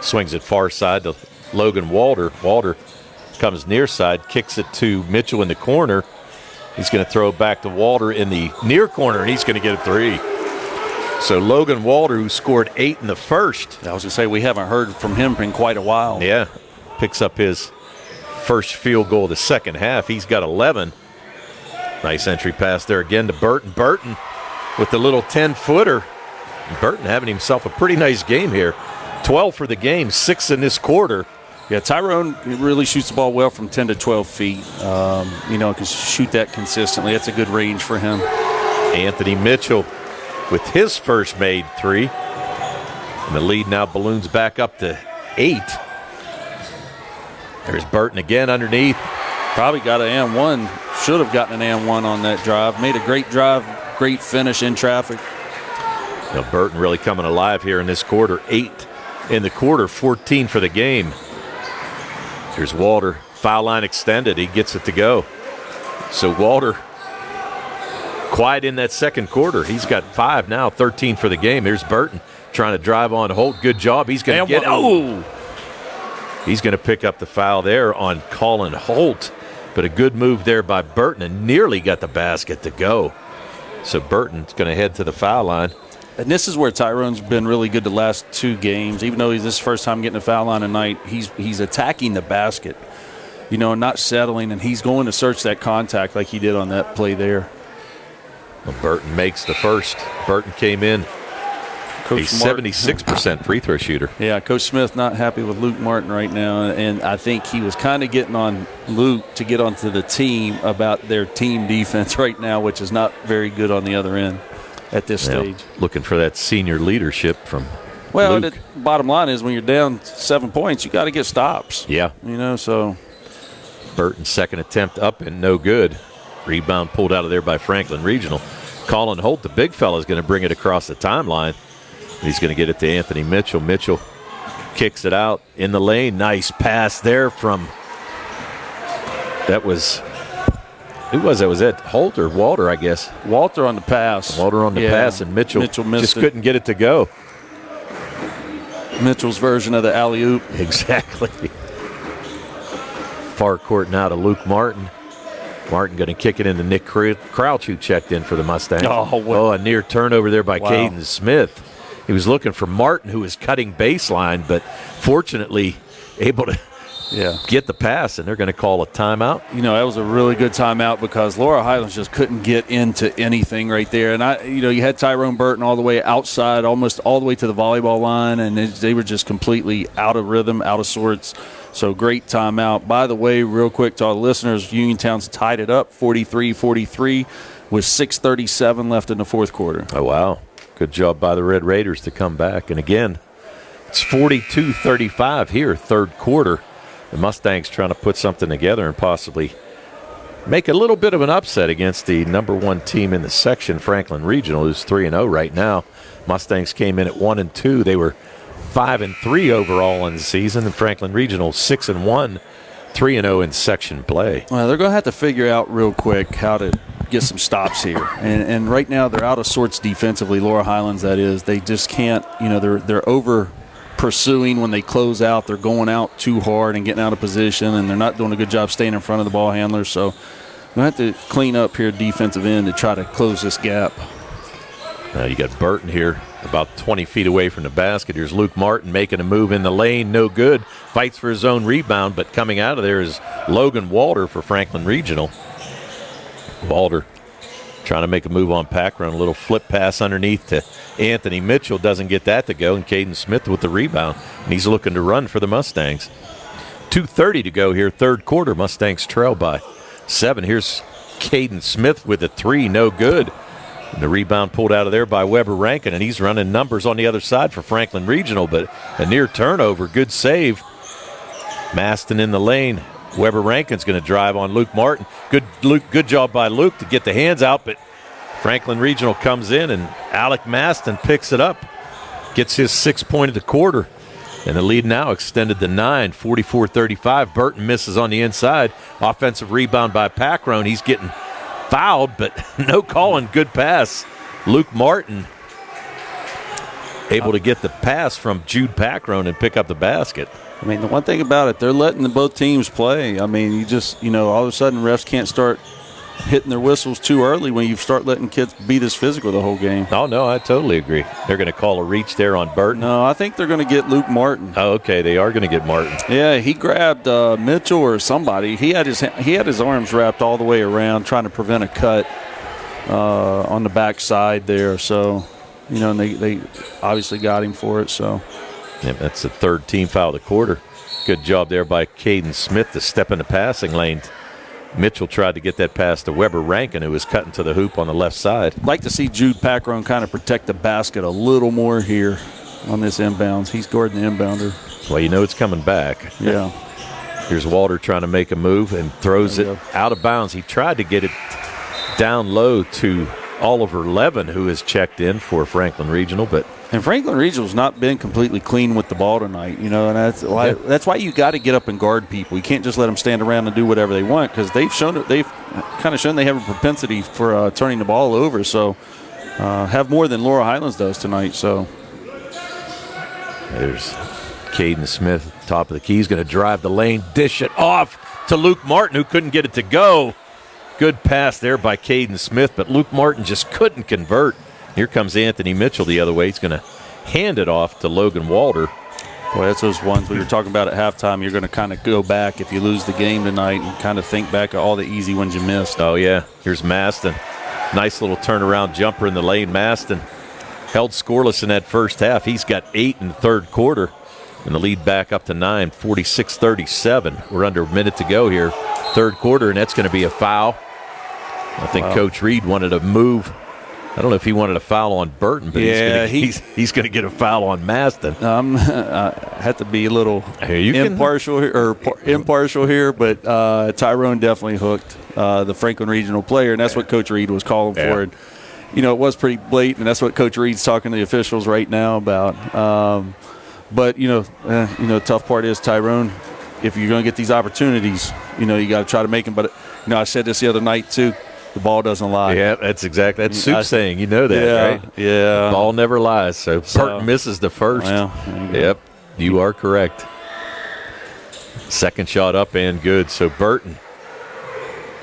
Swings it far side to Logan Walter. Walter comes near side, kicks it to Mitchell in the corner. He's going to throw it back to Walter in the near corner, and he's going to get a 3. So Logan Walter, who scored 8 in the first. I was going to say, we haven't heard from him in quite a while. Yeah, picks up his first field goal of the second half. He's got 11. Nice entry pass there again to Burton. Burton with the little 10-footer. Burton having himself a pretty nice game here. 12 for the game, 6 in this quarter. Yeah, Tyrone really shoots the ball well from 10 to 12 feet. Can shoot that consistently. That's a good range for him. Anthony Mitchell with his first made 3. And the lead now balloons back up to 8. There's Burton again underneath. Probably got an and one. Should have gotten an and one on that drive. Made a great drive, great finish in traffic. Now Burton really coming alive here in this quarter. 8 in the quarter, 14 for the game. Here's Walter, foul line extended. He gets it to go. So Walter, quiet in that second quarter. He's got 5 now, 13 for the game. Here's Burton trying to drive on Holt. Good job. He's going to get. He's going to pick up the foul there on Colin Holt. But a good move there by Burton, and nearly got the basket to go. So Burton's going to head to the foul line. And this is where Tyrone's been really good the last 2 games. Even though this is his first time getting a foul line tonight, he's attacking the basket, not settling, and he's going to search that contact like he did on that play there. Well, Burton makes the first. Burton came in a 76% free throw shooter. Yeah, Coach Smith not happy with Luke Martin right now, and I think he was kind of getting on Luke to get onto the team about their team defense right now, which is not very good on the other end at this stage. Looking for that senior leadership from Well, Luke. the bottom line is when you're down 7 points, you got to get stops. Yeah. So. Burton's second attempt up and no good. Rebound pulled out of there by Franklin Regional. Colin Holt, the big fella, is going to bring it across the timeline. He's going to get it to Anthony Mitchell. Mitchell kicks it out in the lane. Nice pass there from – who was that? Was that Holt or Walter, I guess? Walter on the pass. Walter on the pass, and Mitchell just couldn't get it to go. Mitchell's version of the alley-oop. Exactly. Far court now to Luke Martin. Martin going to kick it into Nick Crouch, who checked in for the Mustangs. A near turnover there by Caden Smith. He was looking for Martin, who was cutting baseline, but fortunately able to get the pass, and they're going to call a timeout. That was a really good timeout because Laurel Highlands just couldn't get into anything right there. And, you had Tyrone Burton all the way outside, almost all the way to the volleyball line, and they were just completely out of rhythm, out of sorts. So great timeout. By the way, real quick to all the listeners, Uniontown's tied it up 43-43 with 6:37 left in the fourth quarter. Oh, wow. Good job by the Red Raiders to come back. And again, it's 42-35 here, third quarter. The Mustangs trying to put something together and possibly make a little bit of an upset against the number one team in the section, Franklin Regional, who's 3-0 right now. Mustangs came in at 1-2. They were 5-3 overall in the season, and Franklin Regional 6-1, 3-0 in section play. Well, they're going to have to figure out real quick how to get some stops here. And right now they're out of sorts defensively, Laurel Highlands, that is. They just can't, they're over pursuing when they close out. They're going out too hard and getting out of position, and they're not doing a good job staying in front of the ball handlers. So we'll have to clean up here defensive end to try to close this gap. Now you got Burton here about 20 feet away from the basket. Here's Luke Martin making a move in the lane. No good. Fights for his own rebound, but coming out of there is Logan Walter for Franklin Regional. Walter trying to make a move on pack run. A little flip pass underneath to Anthony Mitchell. Doesn't get that to go, and Caden Smith with the rebound. And he's looking to run for the Mustangs. 2:30 to go here, third quarter. Mustangs trail by 7. Here's Caden Smith with a 3. No good. And the rebound pulled out of there by Weber Rankin, and he's running numbers on the other side for Franklin Regional, but a near turnover. Good save. Maston in the lane. Weber Rankin's going to drive on Luke Martin. Good job by Luke to get the hands out, but Franklin Regional comes in, and Alec Maston picks it up. Gets his 6th point of the quarter, and the lead now extended to 9, 44-35. Burton misses on the inside. Offensive rebound by Packrone. He's getting fouled, but no calling. Good pass. Luke Martin able to get the pass from Jude Packrone and pick up the basket. I mean, the one thing about it, they're letting both teams play. I mean, you just, all of a sudden refs can't start hitting their whistles too early when you start letting kids be this physical the whole game. Oh, no, I totally agree. They're going to call a reach there on Burton. No, I think they're going to get Luke Martin. Oh, okay, they are going to get Martin. Yeah, he grabbed Mitchell or somebody. He had his arms wrapped all the way around trying to prevent a cut on the backside there. So, and they obviously got him for it. So. Yeah, that's the third team foul of the quarter. Good job there by Caden Smith to step in the passing lane. Mitchell tried to get that pass to Weber Rankin, who was cutting to the hoop on the left side. I'd like to see Jude Packrone kind of protect the basket a little more here on this inbounds. He's guarding the inbounder. Well, it's coming back. Yeah. Here's Walter trying to make a move and throws it out of bounds. He tried to get it down low to Oliver Levin, who has checked in for Franklin Regional, and Franklin Regional's not been completely clean with the ball tonight, and that's why you got to get up and guard people. You can't just let them stand around and do whatever they want, because they've kind of shown they have a propensity for turning the ball over. So have more than Laurel Highlands does tonight. So there's Caden Smith, top of the key. He's going to drive the lane, dish it off to Luke Martin, who couldn't get it to go. Good pass there by Caden Smith, but Luke Martin just couldn't convert. Here comes Anthony Mitchell the other way. He's going to hand it off to Logan Walter. Boy, that's those ones we were talking about at halftime. You're going to kind of go back if you lose the game tonight and kind of think back at all the easy ones you missed. Oh, yeah. Here's Maston. Nice little turnaround jumper in the lane. Maston held scoreless in that first half. He's got 8 in the third quarter, and the lead back up to 9, 46-37. We're under a minute to go here, third quarter, and that's going to be a foul. I think Coach Reed wanted to move. I don't know if he wanted a foul on Burton, but he's going to get a foul on Maston. I had to be a little impartial here, but Tyrone definitely hooked the Franklin Regional player, and that's what Coach Reed was calling for. And, it was pretty blatant, and that's what Coach Reed's talking to the officials right now about. But tough part is Tyrone. If you're going to get these opportunities, you got to try to make them. But I said this the other night too. The ball doesn't lie. Yeah, that's Soup's saying. You know that, right? Yeah. The ball never lies. So Burton misses the first. Well, yep, you are correct. Second shot up and good. So Burton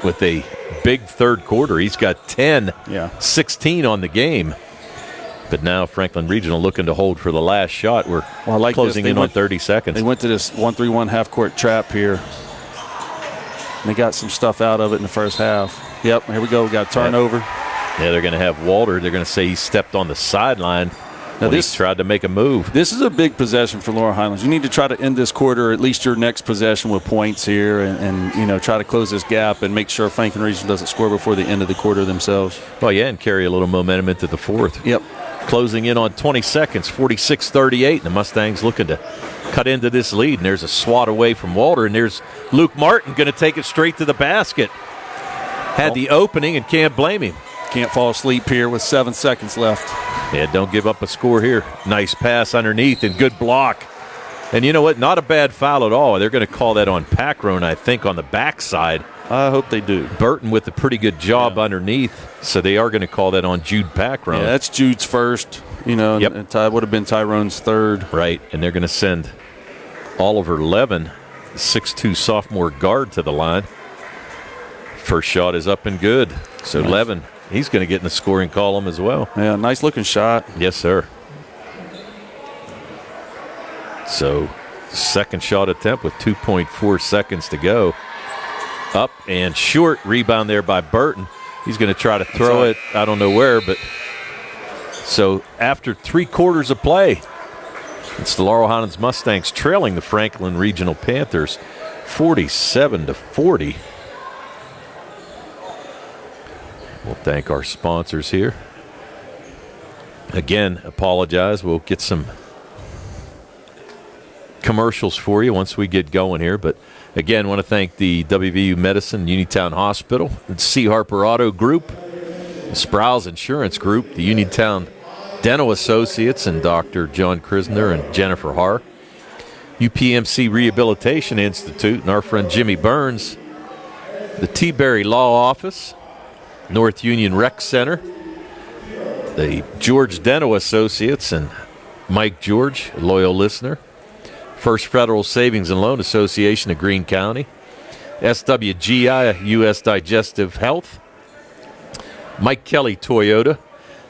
with a big third quarter. He's got 10, 16 on the game. But now Franklin Regional looking to hold for the last shot. We're closing in on 30 seconds. They went to this 1-3-1 half-court trap here. And they got some stuff out of it in the first half. Yep, here we go. We got a turnover. Yeah, they're going to have Walter. They're going to say he stepped on the sideline. Now he tried to make a move. This is a big possession for Laurel Highlands. You need to try to end this quarter, or at least your next possession, with points here, and try to close this gap and make sure Franklin Regional doesn't score before the end of the quarter themselves. Well, yeah, and carry a little momentum into the fourth. Yep. Closing in on 20 seconds, 46-38. The Mustangs looking to cut into this lead, and there's a swat away from Walter, and there's Luke Martin going to take it straight to the basket. Had the opening and can't blame him. Can't fall asleep here with 7 seconds left. Yeah, don't give up a score here. Nice pass underneath and good block. And you know what? Not a bad foul at all. They're going to call that on Packrone, I think, on the backside. I hope they do. Burton with a pretty good job underneath, so they are going to call that on Jude Packrone. Yeah, that's Jude's first, and would have been Tyrone's third. Right, and they're going to send Oliver Levin, 6'2" sophomore guard, to the line. First shot is up and good. So nice. Levin, he's going to get in the scoring column as well. Yeah, nice looking shot. Yes, sir. So second shot attempt with 2.4 seconds to go. Up and short. Rebound there by Burton. He's going to try to throw it. I don't know where, but so after 3 quarters of play, it's the Laurel Highlands Mustangs trailing the Franklin Regional Panthers 47-40. We'll thank our sponsors here. Again, apologize. We'll get some commercials for you once we get going here. But again, want to thank the WVU Medicine, Uniontown Hospital, the C. Harper Auto Group, the Sprouse Insurance Group, the Uniontown Dental Associates, and Dr. John Krisner and Jennifer Haar, UPMC Rehabilitation Institute, and our friend Jimmy Burns, the T-Berry Law Office, North Union Rec Center, the George Dental Associates, and Mike George, a loyal listener, First Federal Savings and Loan Association of Greene County, SWGI, U.S. Digestive Health, Mike Kelly Toyota,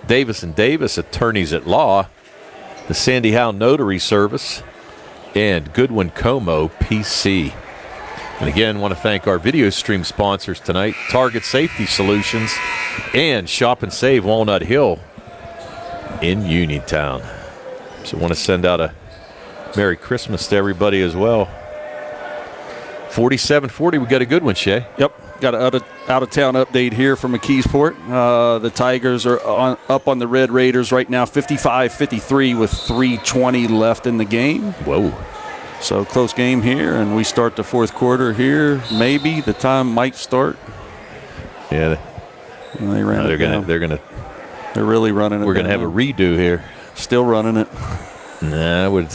Davis & Davis Attorneys at Law, the Sandy Howe Notary Service, and Goodwin Como PC. And again, want to thank our video stream sponsors tonight, Target Safety Solutions and Shop and Save Walnut Hill in Uniontown. So want to send out a Merry Christmas to everybody as well. 47-40, we got a good one, Shay. Yep, got an out-of-town update here from McKeesport. The Tigers are up on the Red Raiders right now, 55-53 with 3:20 left in the game. Whoa. So close game here, and we start the fourth quarter here. Maybe the time might start. Yeah, they ran it down. They're really running it. We're going to have a redo here. Still running it. Nah, I would.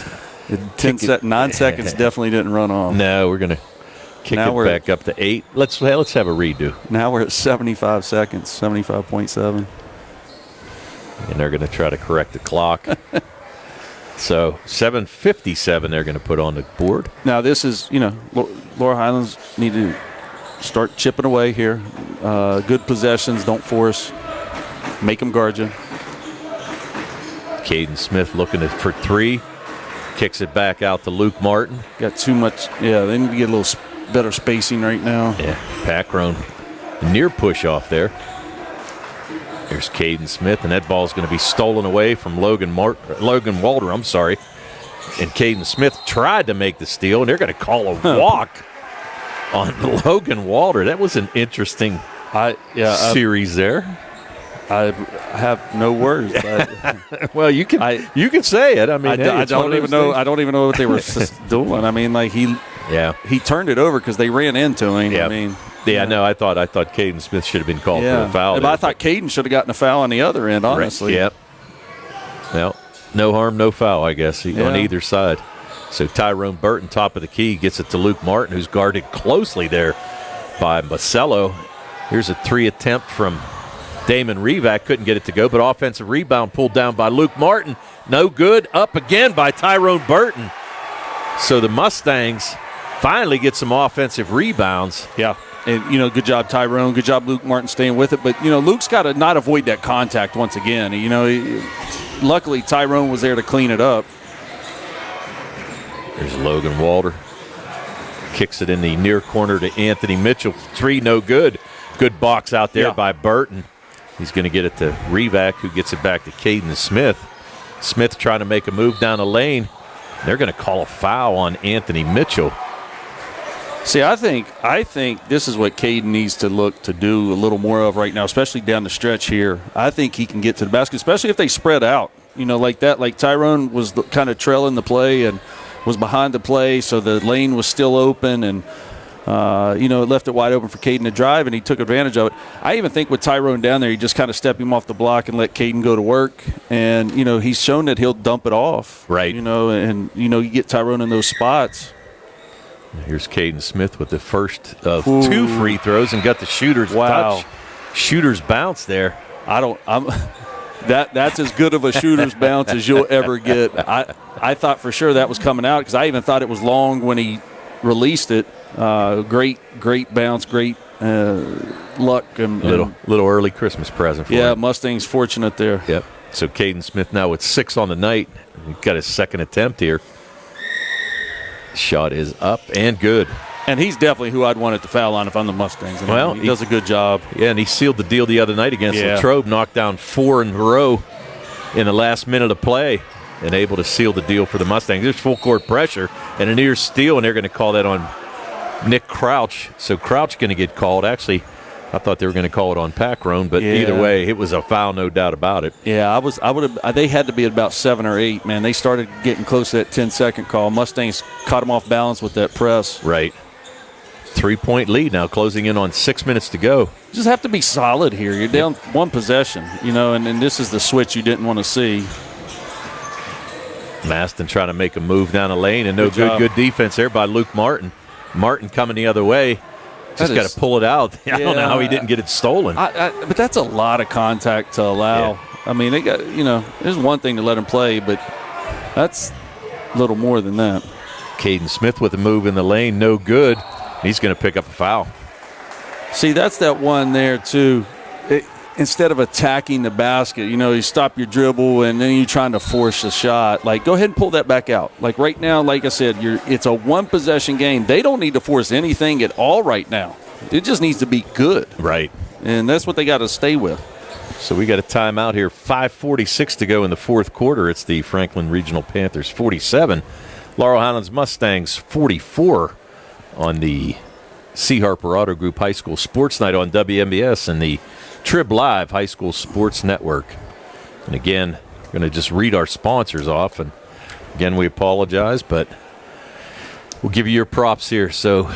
9 seconds definitely didn't run off. No, we're going to kick it back up to 8. Let's have a redo. Now we're at 75 seconds, 75.7. And they're going to try to correct the clock. So 7:57 they're going to put on the board. Now this is, Laurel Highlands need to start chipping away here. Good possessions, don't force. Make them guard you. Caden Smith looking for 3. Kicks it back out to Luke Martin. Got too much. Yeah, they need to get a little better spacing right now. Yeah, Packrone near push off there. There's Caden Smith, and that ball's going to be stolen away from Logan Walter. And Caden Smith tried to make the steal, and they're going to call a walk on Logan Walter. That was an interesting series there. I have no words. Well, you can say it. I mean, I don't even know. I don't even know what they were doing. I mean, like he turned it over because they ran into him. Yeah. I mean. Yeah, no, I thought Caden Smith should have been called for a foul. But I thought Caden should have gotten a foul on the other end, honestly. Right. Yep. Well, no harm, no foul, I guess, on either side. So Tyrone Burton, top of the key, gets it to Luke Martin, who's guarded closely there by Macello. Here's a 3 attempt from Damon Revac. Couldn't get it to go, but offensive rebound pulled down by Luke Martin. No good. Up again by Tyrone Burton. So the Mustangs finally get some offensive rebounds. Yeah. And, good job, Tyrone. Good job, Luke Martin, staying with it. But, Luke's got to not avoid that contact once again. Luckily, Tyrone was there to clean it up. There's Logan Walter. Kicks it in the near corner to Anthony Mitchell. 3, no good. Good box out there by Burton. He's going to get it to Revac, who gets it back to Caden Smith. Smith trying to make a move down the lane. They're going to call a foul on Anthony Mitchell. See, I think this is what Caden needs to look to do a little more of right now, especially down the stretch here. I think he can get to the basket, especially if they spread out, like that. Like Tyrone was kind of trailing the play and was behind the play, so the lane was still open, and it left it wide open for Caden to drive, and he took advantage of it. I even think with Tyrone down there, you just kind of step him off the block and let Caden go to work, and he's shown that he'll dump it off, right? You get Tyrone in those spots. Here's Caden Smith with the first of 2 free throws and got the shooter's touch. Shooter's bounce there. That's as good of a shooter's bounce as you'll ever get. I thought for sure that was coming out because I even thought it was long when he released it. Great bounce, great luck. And little early Christmas present for him. Mustang's fortunate there. Yep. So Caden Smith now with 6 on the night. He's got his second attempt here. Shot is up and good. And he's definitely who I'd want at the foul line if I'm the Mustangs. He does a good job. Yeah, and he sealed the deal the other night against Latrobe, knocked down 4 in a row in the last minute of play and able to seal the deal for the Mustangs. There's full court pressure and a near steal, and they're going to call that on Nick Crouch. So Crouch going to get called. Actually, I thought they were going to call it on Packrone, but either way, it was a foul, no doubt about it. Yeah, they had to be at about 7 or 8, man. They started getting close to that 10-second call. Mustangs caught them off balance with that press. Right. 3-point lead now, closing in on 6 minutes to go. You just have to be solid here. You're down 1 possession, and this is the switch you didn't want to see. Maston trying to make a move down the lane, and good defense there by Luke Martin. Martin coming the other way. Just got to pull it out. I don't know how he didn't get it stolen. But that's a lot of contact to allow. Yeah. I mean, they got there's one thing to let him play, but that's a little more than that. Caden Smith with a move in the lane, no good. He's going to pick up a foul. See, that's that one there too. Instead of attacking the basket, you stop your dribble and then you're trying to force a shot. Like, go ahead and pull that back out. Like right now, like I said, it's a 1-possession game. They don't need to force anything at all right now. It just needs to be good. Right. And that's what they got to stay with. So we got a timeout here. 5:46 to go in the fourth quarter. It's the Franklin Regional Panthers 47. Laurel Highlands Mustangs 44 on the C. Harper Auto Group High School Sports Night on WMBS and the Trib Live High School Sports Network. And again, we're going to just read our sponsors off. And again, we apologize, but we'll give you your props here. So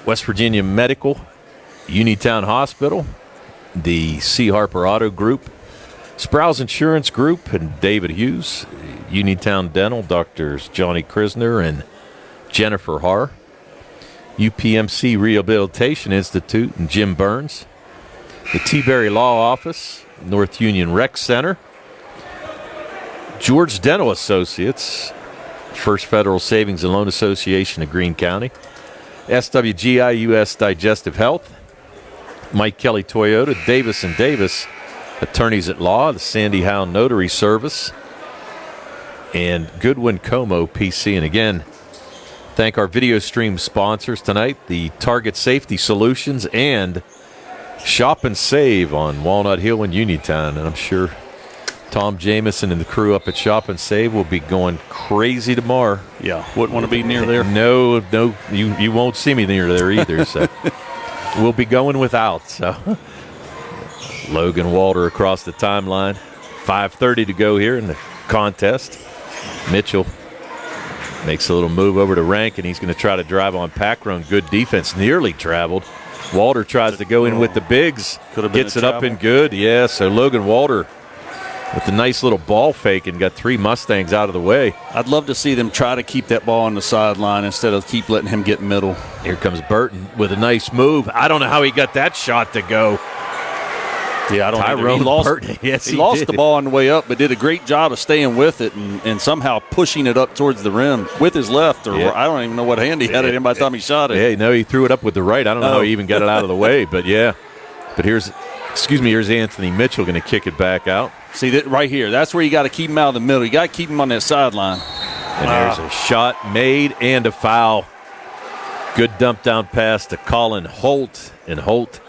West Virginia Medical, Uniontown Hospital, the C. Harper Auto Group, Sprouse Insurance Group, and David Hughes, Uniontown Dental, Doctors Johnny Krisner and Jennifer Haar, UPMC Rehabilitation Institute and Jim Burns, the T-Berry Law Office, North Union Rec Center, George Dental Associates, First Federal Savings and Loan Association of Greene County, SWGI US Digestive Health, Mike Kelly Toyota, Davis & Davis Attorneys at Law, the Sandy Howe Notary Service, and Goodwin Como PC. And again, thank our video stream sponsors tonight, the Target Safety Solutions and Shop and Save on Walnut Hill in Uniontown. And I'm sure Tom Jamison and the crew up at Shop and Save will be going crazy tomorrow. Yeah, wouldn't want to be near there. No, you won't see me near there either. So we'll be going without. So Logan Walter across the timeline. 5:30 to go here in the contest. Mitchell makes a little move over to Rank, and he's going to try to drive on Packrone. Good defense, nearly traveled. Walter tries to go in with the bigs, gets it up and good. Yeah, so Logan Walter with the nice little ball fake and got 3 Mustangs out of the way. I'd love to see them try to keep that ball on the sideline instead of keep letting him get middle. Here comes Burton with a nice move. I don't know how he got that shot to go. Yeah, I don't know. Tyrone He lost, Burton. Yes, he lost did. the ball on the way up, but did a great job of staying with it and somehow pushing it up towards the rim with his left. Or I don't even know what hand he had it in by the time he shot it. Yeah, no, he threw it up with the right. I don't know how he even got it out of the way, but yeah. But here's Anthony Mitchell going to kick it back out. See, that right here, that's where you got to keep him out of the middle. You got to keep him on that sideline. And there's a shot made and a foul. Good dump down pass to Colin Holt, and Holt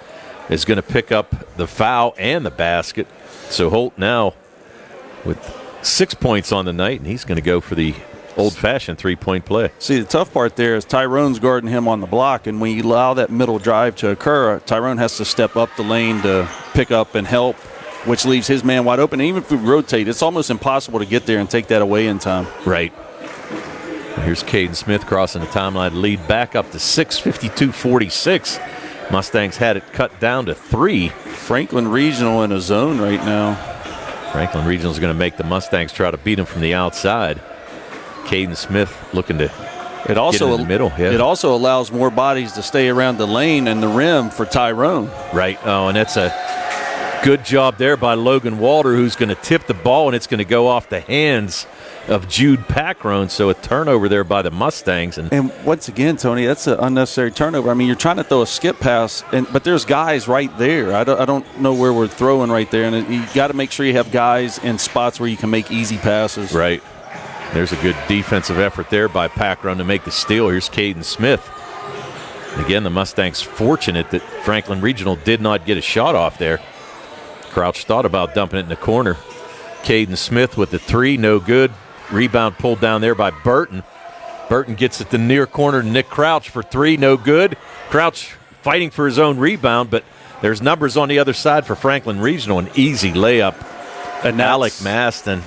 is going to pick up the foul and the basket. So Holt now with 6 points on the night, and he's going to go for the old-fashioned three-point play. See, the tough part there is Tyrone's guarding him on the block, and when you allow that middle drive to occur, Tyrone has to step up the lane to pick up and help, which leaves his man wide open. And even if we rotate, it's almost impossible to get there and take that away in time. Right. Here's Caden Smith crossing the timeline to lead back up to 6, 52-46. Mustangs had it cut down to 3. Franklin Regional in a zone right now. Franklin Regional is going to make the Mustangs try to beat him from the outside. Caden Smith looking to get in the middle. Yeah. It also allows more bodies to stay around the lane and the rim for Tyrone. Right. Oh, and that's a good job there by Logan Walter, who's going to tip the ball, and it's going to go off the hands of Jude Packrone. So a turnover there by the Mustangs. And once again, Tony, that's an unnecessary turnover. I mean, you're trying to throw a skip pass, but there's guys right there. I don't know where we're throwing right there. And you got to make sure you have guys in spots where you can make easy passes. Right. There's a good defensive effort there by Packrone to make the steal. Here's Caden Smith. And again, the Mustangs fortunate that Franklin Regional did not get a shot off there. Crouch thought about dumping it in the corner. Caden Smith with the 3, no good. Rebound pulled down there by Burton. Burton gets it to the near corner. Nick Crouch for 3, no good. Crouch fighting for his own rebound, but there's numbers on the other side for Franklin Regional. An easy layup. And Alec Maston.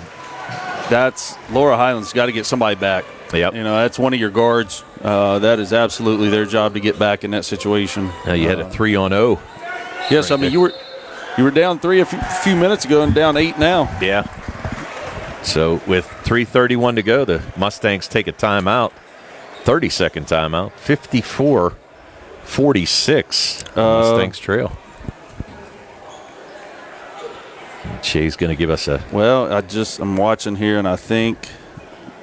That's Laurel Highlands got to get somebody back. Yep. You know, that's one of your guards. That is absolutely their job to get back in that situation. Now you had a 3-on-0. Yes, right, I mean, you were down 3 a few minutes ago and down 8 now. Yeah. So with 3:31 to go, the Mustangs take a timeout, 30-second timeout, 54-46. Mustangs trail. Shay's going to give us a... Well, I'm watching here, and I think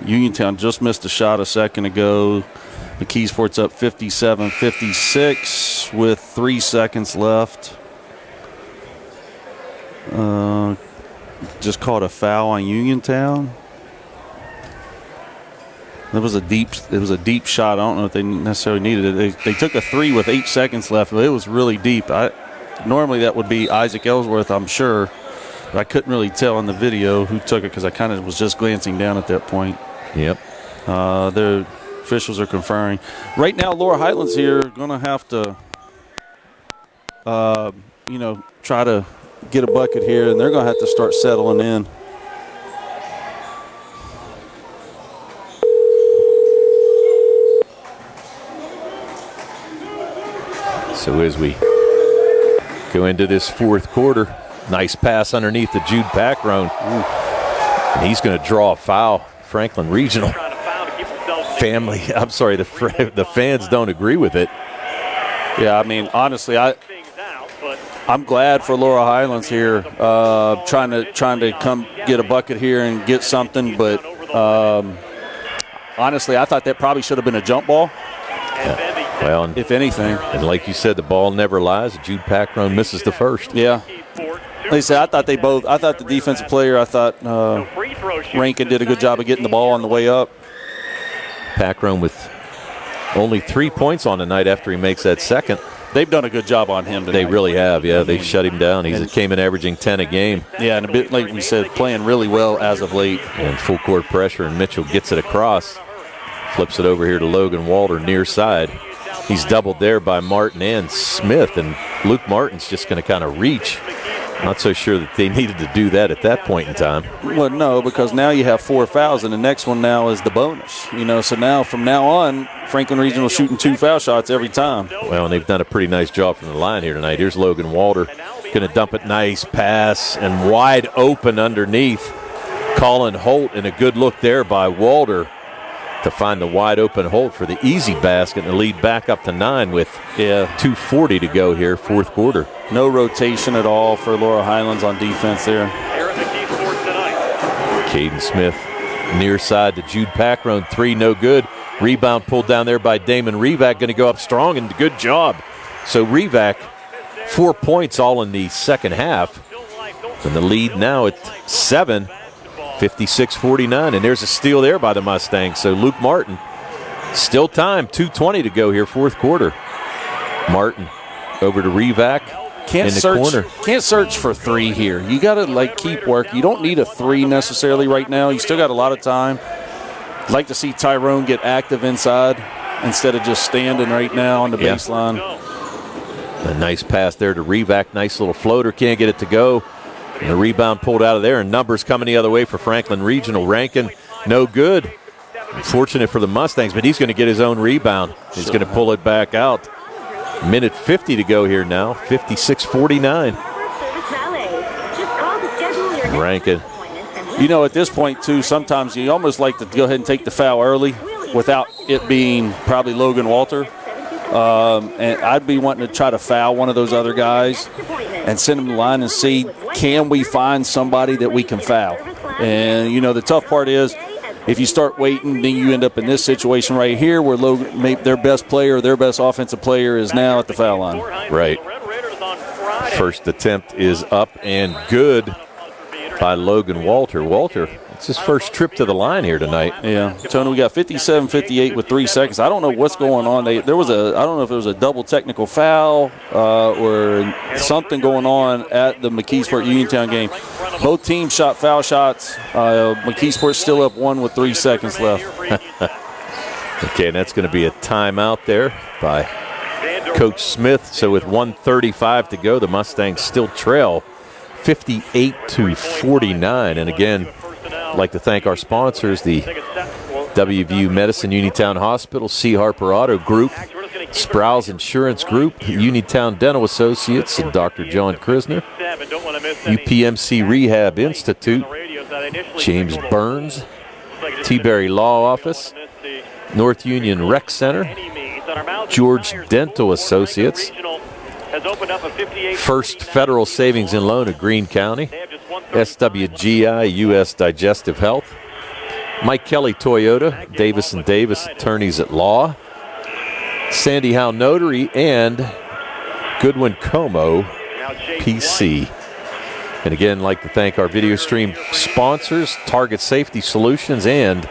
Uniontown just missed a shot a second ago. McKeesport's up 57-56 with 3 seconds left. Just caught a foul on Uniontown. It was a deep shot. I don't know if they necessarily needed it. They took a 3 with 8 seconds left, but it was really deep. Normally that would be Isaac Ellsworth, I'm sure. But I couldn't really tell in the video who took it because I kind of was just glancing down at that point. Yep. The officials are conferring. Right now, Laurel Highlands here are going to have to, try to get a bucket here, and they're going to have to start settling in. So as we go into this fourth quarter, nice pass underneath to Jude Packrone. And he's going to draw a foul. Franklin Regional family, the fans don't agree with it. Yeah, I mean, honestly, I'm glad for Laurel Highlands here, trying to come get a bucket here and get something. But honestly, I thought that probably should have been a jump ball. Yeah. Well, if anything, and like you said, the ball never lies. Jude Packrone misses the first. Yeah. Like I said, I thought the defensive player, Rankin did a good job of getting the ball on the way up. Packrone with only 3 points on the night after he makes that second. They've done a good job on him tonight. They really have, yeah. They've shut him down. He came in averaging 10 a game. Yeah, and a bit, like we said, playing really well as of late. And full court pressure, and Mitchell gets it across. Flips it over here to Logan Walter, near side. He's doubled there by Martin and Smith, and Luke Martin's just going to kind of reach. Not so sure that they needed to do that at that point in time. Well, no, because now you have 4 fouls, and the next one now is the bonus. So now from now on, Franklin Regional shooting 2 foul shots every time. Well, and they've done a pretty nice job from the line here tonight. Here's Logan Walter going to dump it, nice pass, and wide open underneath. Colin Holt, and a good look there by Walter. to find the wide open Holt for the easy basket and the lead back up to 9 with 2:40 to go here, fourth quarter. No rotation at all for Laurel Highlands on defense there. Caden Smith near side to Jude Packrone, 3 no good. Rebound pulled down there by Damon Revac, going to go up strong, and good job. So Revac, 4 points all in the second half. And the lead now at 7, 56-49. And there's a steal there by the Mustangs. So Luke Martin, still time, 2:20 to go here, fourth quarter. Martin over to Revac. In the corner. Can't search for 3 here. You got to keep work. You don't need a 3 necessarily right now. You still got a lot of time. Like to see Tyrone get active inside instead of just standing right now on the baseline. A nice pass there to Revac. Nice little floater. Can't get it to go. And the rebound pulled out of there, and numbers coming the other way for Franklin Regional. Rankin, no good. Fortunate for the Mustangs, but he's going to get his own rebound. He's going to pull it back out. Minute 50 to go here now, 56-49. Rankin. You know, at this point, too, sometimes you almost like to go ahead and take the foul early without it being probably Logan Walter. And I'd be wanting to try to foul one of those other guys and send them to the line and see, can we find somebody that we can foul? And, you know, the tough part is, if you start waiting, then you end up in this situation right here where their best player, their best offensive player is now at the foul line. Right. First attempt is up and good by Logan Walter. Walter, it's his first trip to the line here tonight. Yeah. Tony, we got 57-58 with 3 seconds. I don't know what's going on. I don't know if there was a double technical foul or something going on at the McKeesport Uniontown game. Both teams shot foul shots. McKeesport's still up 1 with 3 seconds left. Okay, and that's going to be a timeout there by Coach Smith. So with 1:35 to go, the Mustangs still trail 58-49. And again, I'd like to thank our sponsors, the WVU Medicine, Uniontown Hospital, C. Harper Auto Group, Sproul's Insurance Group, Uniontown Dental Associates, and Dr. John Krisner, UPMC Rehab Institute, James Burns, T-Berry Law Office, North Union Rec Center, George Dental Associates, First Federal Savings and Loan of Greene County, SWGI U.S. Digestive Health, Mike Kelly Toyota, Davis & Davis Attorneys at Law, Sandy Howe Notary, and Goodwin Como PC. And again, I'd like to thank our video stream sponsors, Target Safety Solutions and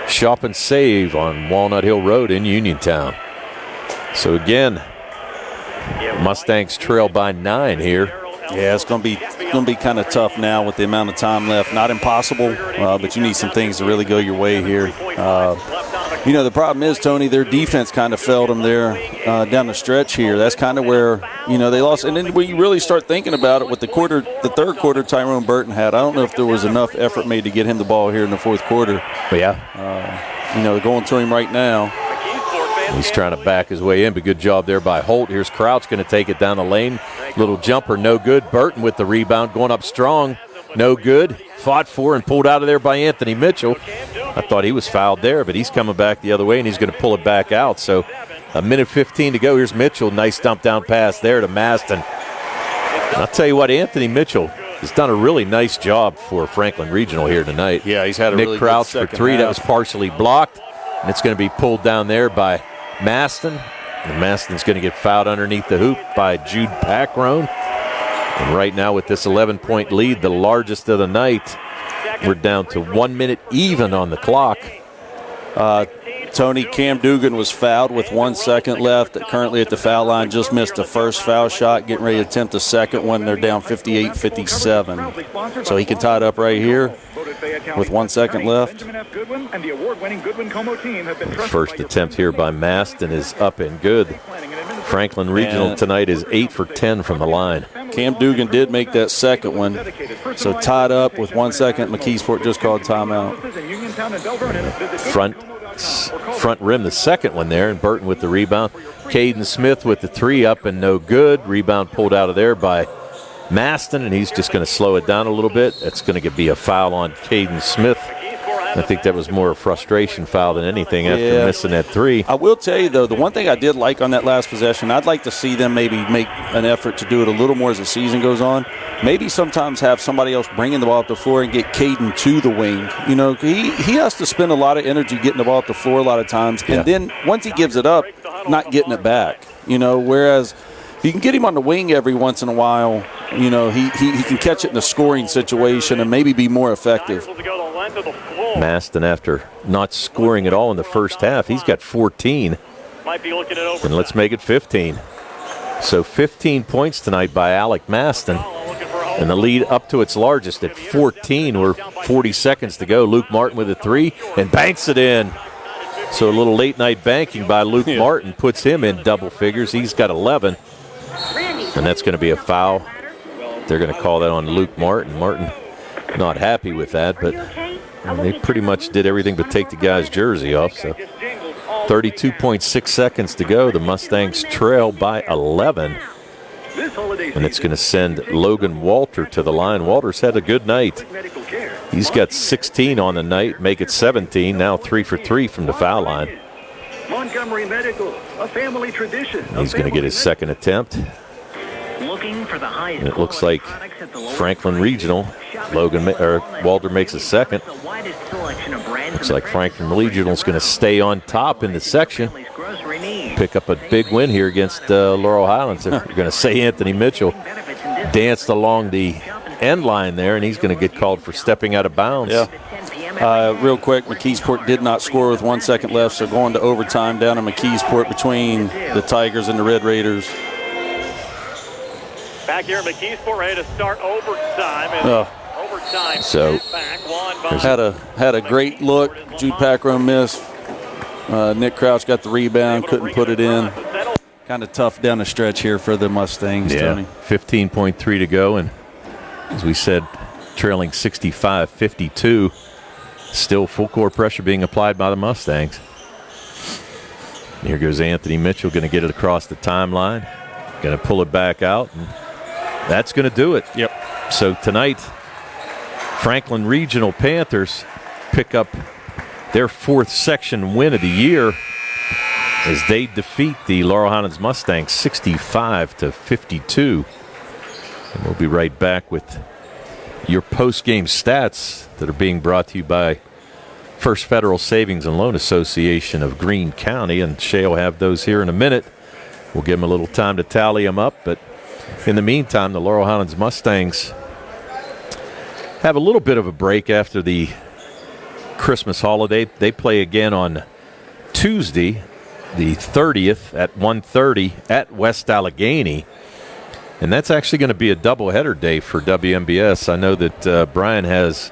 Shop and Save on Walnut Hill Road in Uniontown. So again, Mustangs trail by 9 here. Yeah, it's going to be kind of tough now with the amount of time left. Not impossible, but you need some things to really go your way here. You know, the problem is, Tony, their defense kind of failed them there down the stretch here. That's kind of where, you know, they lost. And then when you really start thinking about it, with the third quarter Tyrone Burton had, I don't know if there was enough effort made to get him the ball here in the fourth quarter. But yeah. You know, they're going to him right now. He's trying to back his way in, but good job there by Holt. Here's Crouch going to take it down the lane. Little jumper, no good. Burton with the rebound, going up strong, no good. Fought for and pulled out of there by Anthony Mitchell. I thought he was fouled there, but he's coming back the other way, and he's going to pull it back out. So a minute 15 to go. Here's Mitchell. Nice dump down pass there to Maston. And I'll tell you what, Anthony Mitchell has done a really nice job for Franklin Regional here tonight. Yeah, he's had a Nick really Crouch good for 3. half. That was partially blocked, and it's going to be pulled down there by Maston. And Maston's going to get fouled underneath the hoop by Jude Packrone. And right now with this 11-point lead, the largest of the night, we're down to 1 minute even on the clock. Tony, Cam Dugan was fouled with 1 second left. Currently at the foul line, just missed the first foul shot, getting ready to attempt the second one. They're down 58-57. So he can tie it up right here with 1 second left. First attempt here by Maston is up and good. Franklin Regional tonight is 8 for 10 from the line. Cam Dugan did make that second one. So tied up with 1 second. McKeesport just called timeout. Front rim, the second one there, and Burton with the rebound. Caden Smith with the 3 up and no good. Rebound pulled out of there by Maston, and he's just going to slow it down a little bit. That's going to be a foul on Caden Smith. I think that was more a frustration foul than anything after missing that three. I will tell you, though, the one thing I did like on that last possession, I'd like to see them maybe make an effort to do it a little more as the season goes on. Maybe sometimes have somebody else bringing the ball up the floor and get Caden to the wing. You know, he has to spend a lot of energy getting the ball up the floor a lot of times. And then once he gives it up, not getting it back. You know, whereas if you can get him on the wing every once in a while, you know, he can catch it in a scoring situation and maybe be more effective. Maston, after not scoring at all in the first half, he's got 14. And let's make it 15. So 15 points tonight by Alec Maston. And the lead up to its largest at 14. We're 40 seconds to go. Luke Martin with a three and banks it in. So a little late night banking by Luke Martin puts him in double figures. He's got 11. And that's going to be a foul. They're going to call that on Luke Martin. Martin not happy with that, but they pretty much did everything but take the guy's jersey off. So 32.6 seconds to go. The Mustangs trail by 11. And it's going to send Logan Walter to the line. Walter's had a good night. He's got 16 on the night, make it 17. Now 3 for 3 from the foul line. Montgomery Medical, a family tradition. He's going to get his second attempt. And it looks like Franklin Regional, Walter makes a second. Looks like Franklin Regional is going to stay on top in the section. Pick up a big win here against Laurel Highlands. You're going to say Anthony Mitchell danced along the end line there, and he's going to get called for stepping out of bounds. Real quick, McKeesport did not score with 1 second left, so going to overtime down in McKeesport between the Tigers and the Red Raiders. Back here in McKeesport, ready to start overtime. Overtime. So had a great look. Jude Packrow missed. Nick Crouch got the rebound, couldn't put it in. Kind of tough down the stretch here for the Mustangs, Tony. 15.3 to go, and as we said, trailing 65-52. Still full court pressure being applied by the Mustangs. Here goes Anthony Mitchell, going to get it across the timeline. Going to pull it back out, and that's going to do it. So tonight, Franklin Regional Panthers pick up their fourth section win of the year as they defeat the Laurel Highlands Mustangs 65-52. And we'll be right back with your post-game stats that are being brought to you by First Federal Savings and Loan Association of Greene County, and Shay will have those here in a minute. We'll give them a little time to tally them up, but in the meantime, the Laurel Highlands Mustangs have a little bit of a break after the Christmas holiday. They play again on Tuesday, the 30th at 1:30 at West Allegheny. And that's actually going to be a doubleheader day for WMBS. I know that Brian has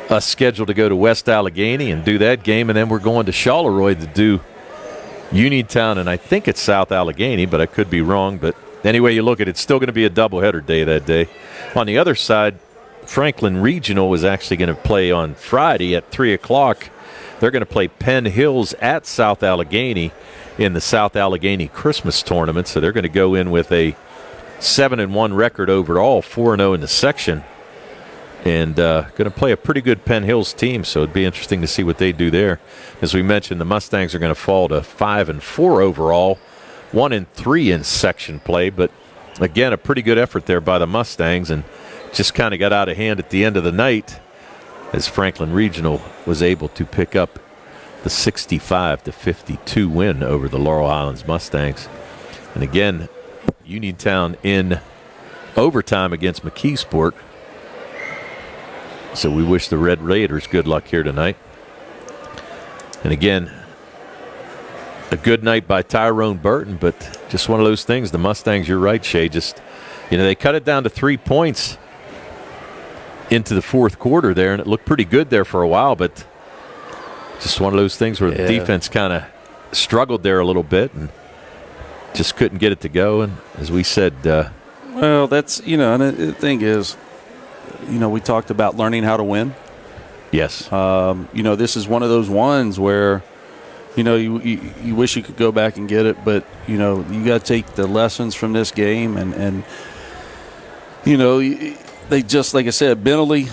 us scheduled to go to West Allegheny and do that game, and then we're going to Charleroi to do Uniontown, and I think it's South Allegheny, but I could be wrong. But anyway you look at it, it's still going to be a doubleheader day that day. On the other side, Franklin Regional is actually going to play on Friday at 3 o'clock. They're going to play Penn Hills at South Allegheny in the South Allegheny Christmas tournament. So they're going to go in with a 7-1 record overall, 4-0 in the section, and going to play a pretty good Penn Hills team. So it'd be interesting to see what they do there. As we mentioned, the Mustangs are going to fall to 5-4 overall, 1-3 in section play. But again, a pretty good effort there by the Mustangs, and just kind of got out of hand at the end of the night as Franklin Regional was able to pick up the 65-52 win over the Laurel Highlands Mustangs. And again, Uniontown in overtime against McKeesport. So we wish the Red Raiders good luck here tonight. And again, a good night by Tyrone Burton, but just one of those things. The Mustangs, you're right, Shay, just, they cut it down to 3 points into the fourth quarter there, and it looked pretty good there for a while, but just one of those things where the defense kind of struggled there a little bit and just couldn't get it to go. And as we said, well, that's, and the thing is, we talked about learning how to win. Yes. This is one of those ones where, you wish you could go back and get it, but, you got to take the lessons from this game and they just, like I said, mentally,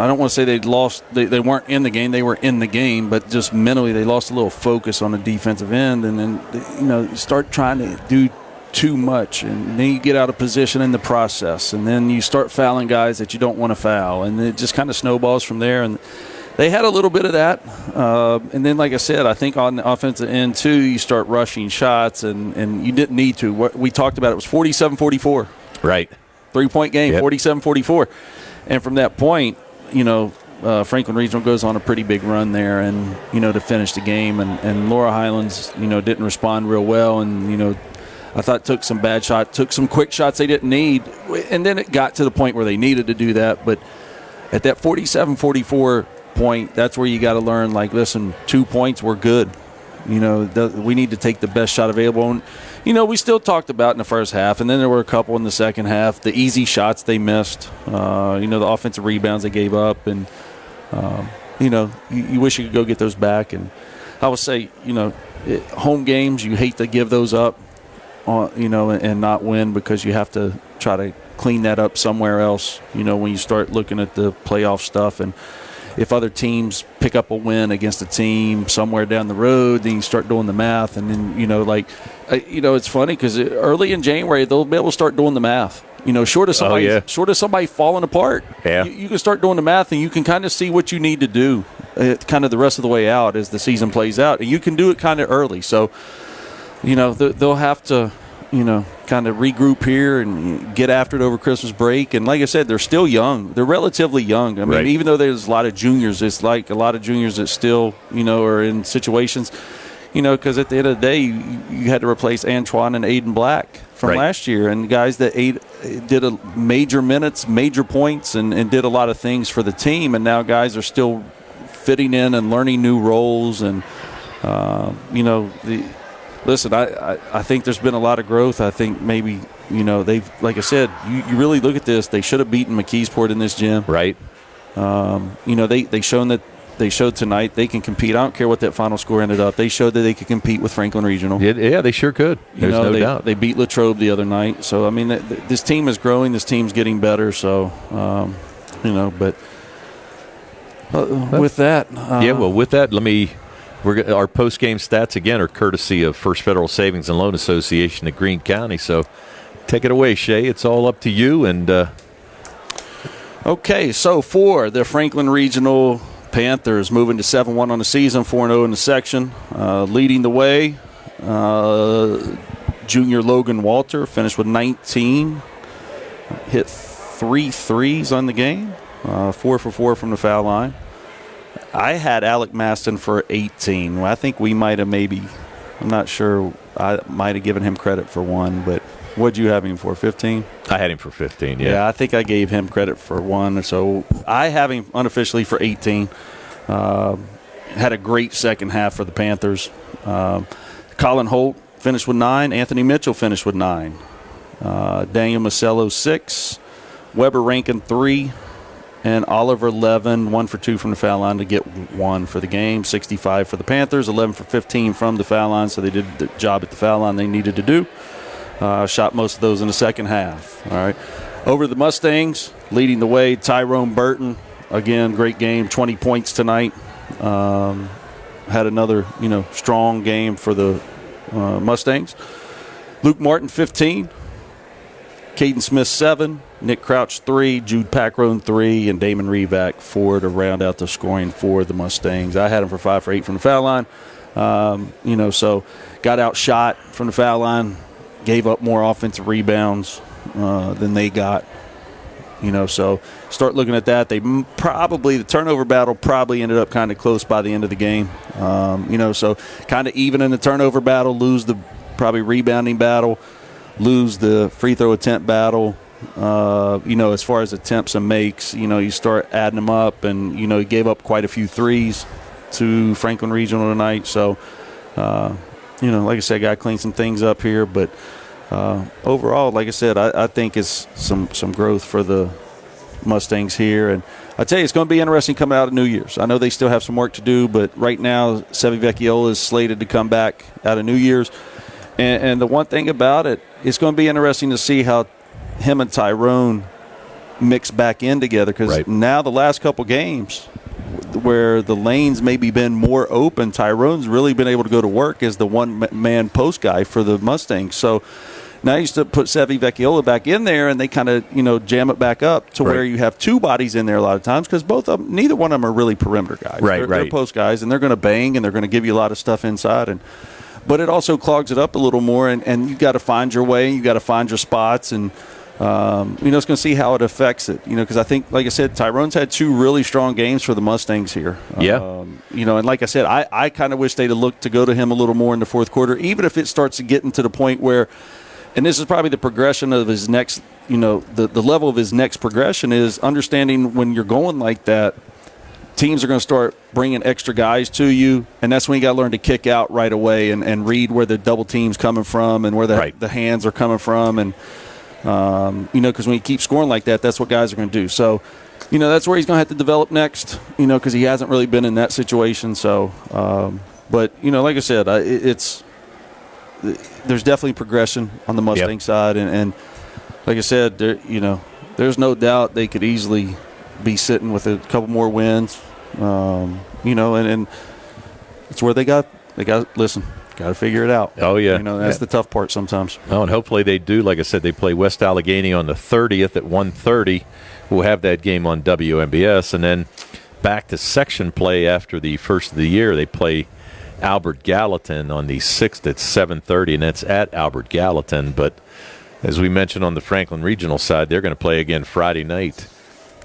I don't want to say they lost. They weren't in the game. They were in the game, but just mentally they lost a little focus on the defensive end, and then you start trying to do too much, and then you get out of position in the process, and then you start fouling guys that you don't want to foul, and it just kind of snowballs from there. And they had a little bit of that, and then, like I said, I think on the offensive end too, you start rushing shots, and you didn't need to. What we talked about, it was 47-44, right? 3-point game, yep. 47-44, and from that point, Franklin Regional goes on a pretty big run there, and to finish the game, and Laurel Highlands, didn't respond real well, and I thought took some bad shots, took some quick shots they didn't need, and then it got to the point where they needed to do that. But at that 47-44 point, that's where you got to learn, like, listen, 2 points, we're good. We need to take the best shot available. And, we still talked about in the first half, and then there were a couple in the second half, the easy shots they missed, the offensive rebounds they gave up, and, you wish you could go get those back. And I would say, home games, you hate to give those up. And not win, because you have to try to clean that up somewhere else, when you start looking at the playoff stuff. And if other teams pick up a win against a team somewhere down the road, then you start doing the math. And then, it's funny because early in January, they'll be able to start doing the math. Short of somebody falling apart, you can start doing the math, and you can kind of see what you need to do kind of the rest of the way out as the season plays out. And you can do it kind of early. So, they'll have to, kind of regroup here and get after it over Christmas break. And like I said, they're still young. They're relatively young. I mean, right. Even though there's a lot of juniors, it's like a lot of juniors that still, are in situations, because at the end of the day, you had to replace Antoine and Aiden Black from last year, and guys that did a major minutes, major points, and did a lot of things for the team. And now guys are still fitting in and learning new roles. And, listen, I think there's been a lot of growth. I think maybe, they've, like I said, you really look at this, they should have beaten McKeesport in this gym. Right. They showed tonight they can compete. I don't care what that final score ended up. They showed that they could compete with Franklin Regional. Yeah, they sure could. There's no doubt. They beat Latrobe the other night. So, I mean, this team is growing. This team's getting better. So, but with that. With that, our post-game stats, again, are courtesy of First Federal Savings and Loan Association of Greene County. So take it away, Shay. It's all up to you. And okay, so for the Franklin Regional Panthers, moving to 7-1 on the season, 4-0 in the section. Leading the way, junior Logan Walter finished with 19. Hit 3 threes on the game, 4 for 4 from the foul line. I had Alec Maston for 18. I think we might have I'm not sure, I might have given him credit for 1, but what'd you have him for, 15? I had him for 15, Yeah, I think I gave him credit for 1, so I have him unofficially for 18. Had a great second half for the Panthers. Colin Holt finished with 9. Anthony Mitchell finished with 9. Daniel Macello, 6. Weber Rankin, 3. And Oliver Levin, 1 for 2 from the foul line to get 1 for the game. 65 for the Panthers, 11 for 15 from the foul line, so they did the job at the foul line they needed to do. Shot most of those in the second half. All right. Over the Mustangs, leading the way, Tyrone Burton. Again, great game, 20 points tonight. Had another, strong game for the Mustangs. Luke Martin, 15. Caden Smith, 7. Nick Crouch, 3. Jude Packrone, 3. And Damon Revac, 4 to round out the scoring for the Mustangs. I had him for 5 for 8 from the foul line. So got outshot from the foul line. Gave up more offensive rebounds than they got. So start looking at that. They the turnover battle probably ended up kind of close by the end of the game. So kind of even in the turnover battle, lose the probably rebounding battle, lose the free throw attempt battle. As far as attempts and makes, you start adding them up, and, he gave up quite a few threes to Franklin Regional tonight. So, like I said, got to clean some things up here. But overall, like I said, I think it's some growth for the Mustangs here. And I tell you, it's going to be interesting coming out of New Year's. I know they still have some work to do, but right now, Sevi Vecchiola is slated to come back out of New Year's. And the one thing about it, it's going to be interesting to see how him and Tyrone mix back in together, because now the last couple games where the lanes maybe been more open, Tyrone's really been able to go to work as the one-man post guy for the Mustangs. So now you still put Sevi Vecchiola back in there, and they kind of, jam it back up to where you have two bodies in there a lot of times, because neither one of them are really perimeter guys. They're post guys, and they're going to bang, and they're going to give you a lot of stuff inside. But it also clogs it up a little more, and you got to find your way, you got to find your spots, and it's going to see how it affects it. Because I think, like I said, Tyrone's had two really strong games for the Mustangs here. And like I said, I kind of wish they'd have looked to go to him a little more in the fourth quarter, even if it starts to get into the point where. And this is probably the progression of his next, the level of his next progression is understanding when you're going like that, teams are going to start bringing extra guys to you, and that's when you got to learn to kick out right away and read where the double team's coming from and where the hands are coming from. And, because when you keep scoring like that, that's what guys are going to do. So, that's where he's going to have to develop next, because he hasn't really been in that situation. So, but, like I said, there's definitely progression on the Mustang side, and like I said, there's no doubt they could easily be sitting with a couple more wins, and it's where they got to figure it out. Oh yeah, that's the tough part sometimes. Oh, and hopefully they do. Like I said, they play West Allegheny on the 30th at 1:30. We'll have that game on WMBS, and then back to section play after the first of the year. They play Albert Gallatin on the 6th at 7:30, and that's at Albert Gallatin. But as we mentioned on the Franklin Regional side, they're going to play again Friday night,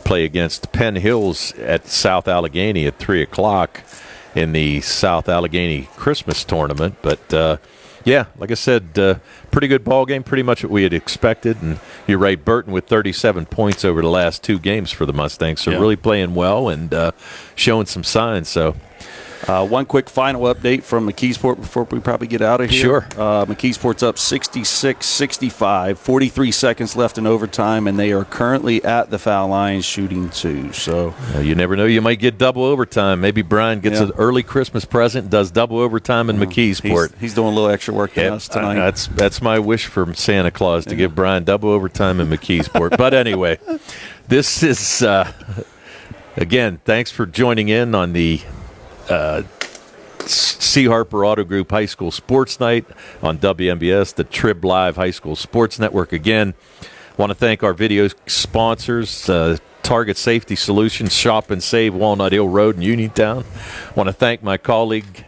play against Penn Hills at South Allegheny at 3 o'clock in the South Allegheny Christmas tournament. But, like I said, pretty good ball game, pretty much what we had expected. And you're right, Burton with 37 points over the last two games for the Mustangs. So really playing well and showing some signs. So. One quick final update from McKeesport before we probably get out of here. Sure. McKeesport's up 66-65, 43 seconds left in overtime, and they are currently at the foul line shooting 2. So you never know. You might get double overtime. Maybe Brian gets an early Christmas present, does double overtime in McKeesport. He's doing a little extra work than us tonight. That's my wish from Santa Claus, to give Brian double overtime in McKeesport. But anyway, this is, again, thanks for joining in on the C. Harper Auto Group High School Sports Night on WMBS, the Trib Live High School Sports Network. Again, want to thank our video sponsors, Target Safety Solutions, Shop and Save, Walnut Hill Road in Uniontown. Want to thank my colleague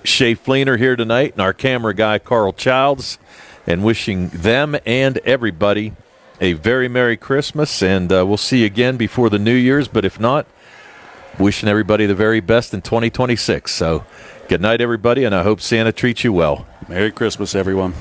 Shay Fleener here tonight and our camera guy Carl Childs, and wishing them and everybody a very Merry Christmas, and we'll see you again before the New Year's, but if not, wishing everybody the very best in 2026. So good night, everybody, and I hope Santa treats you well. Merry Christmas, everyone.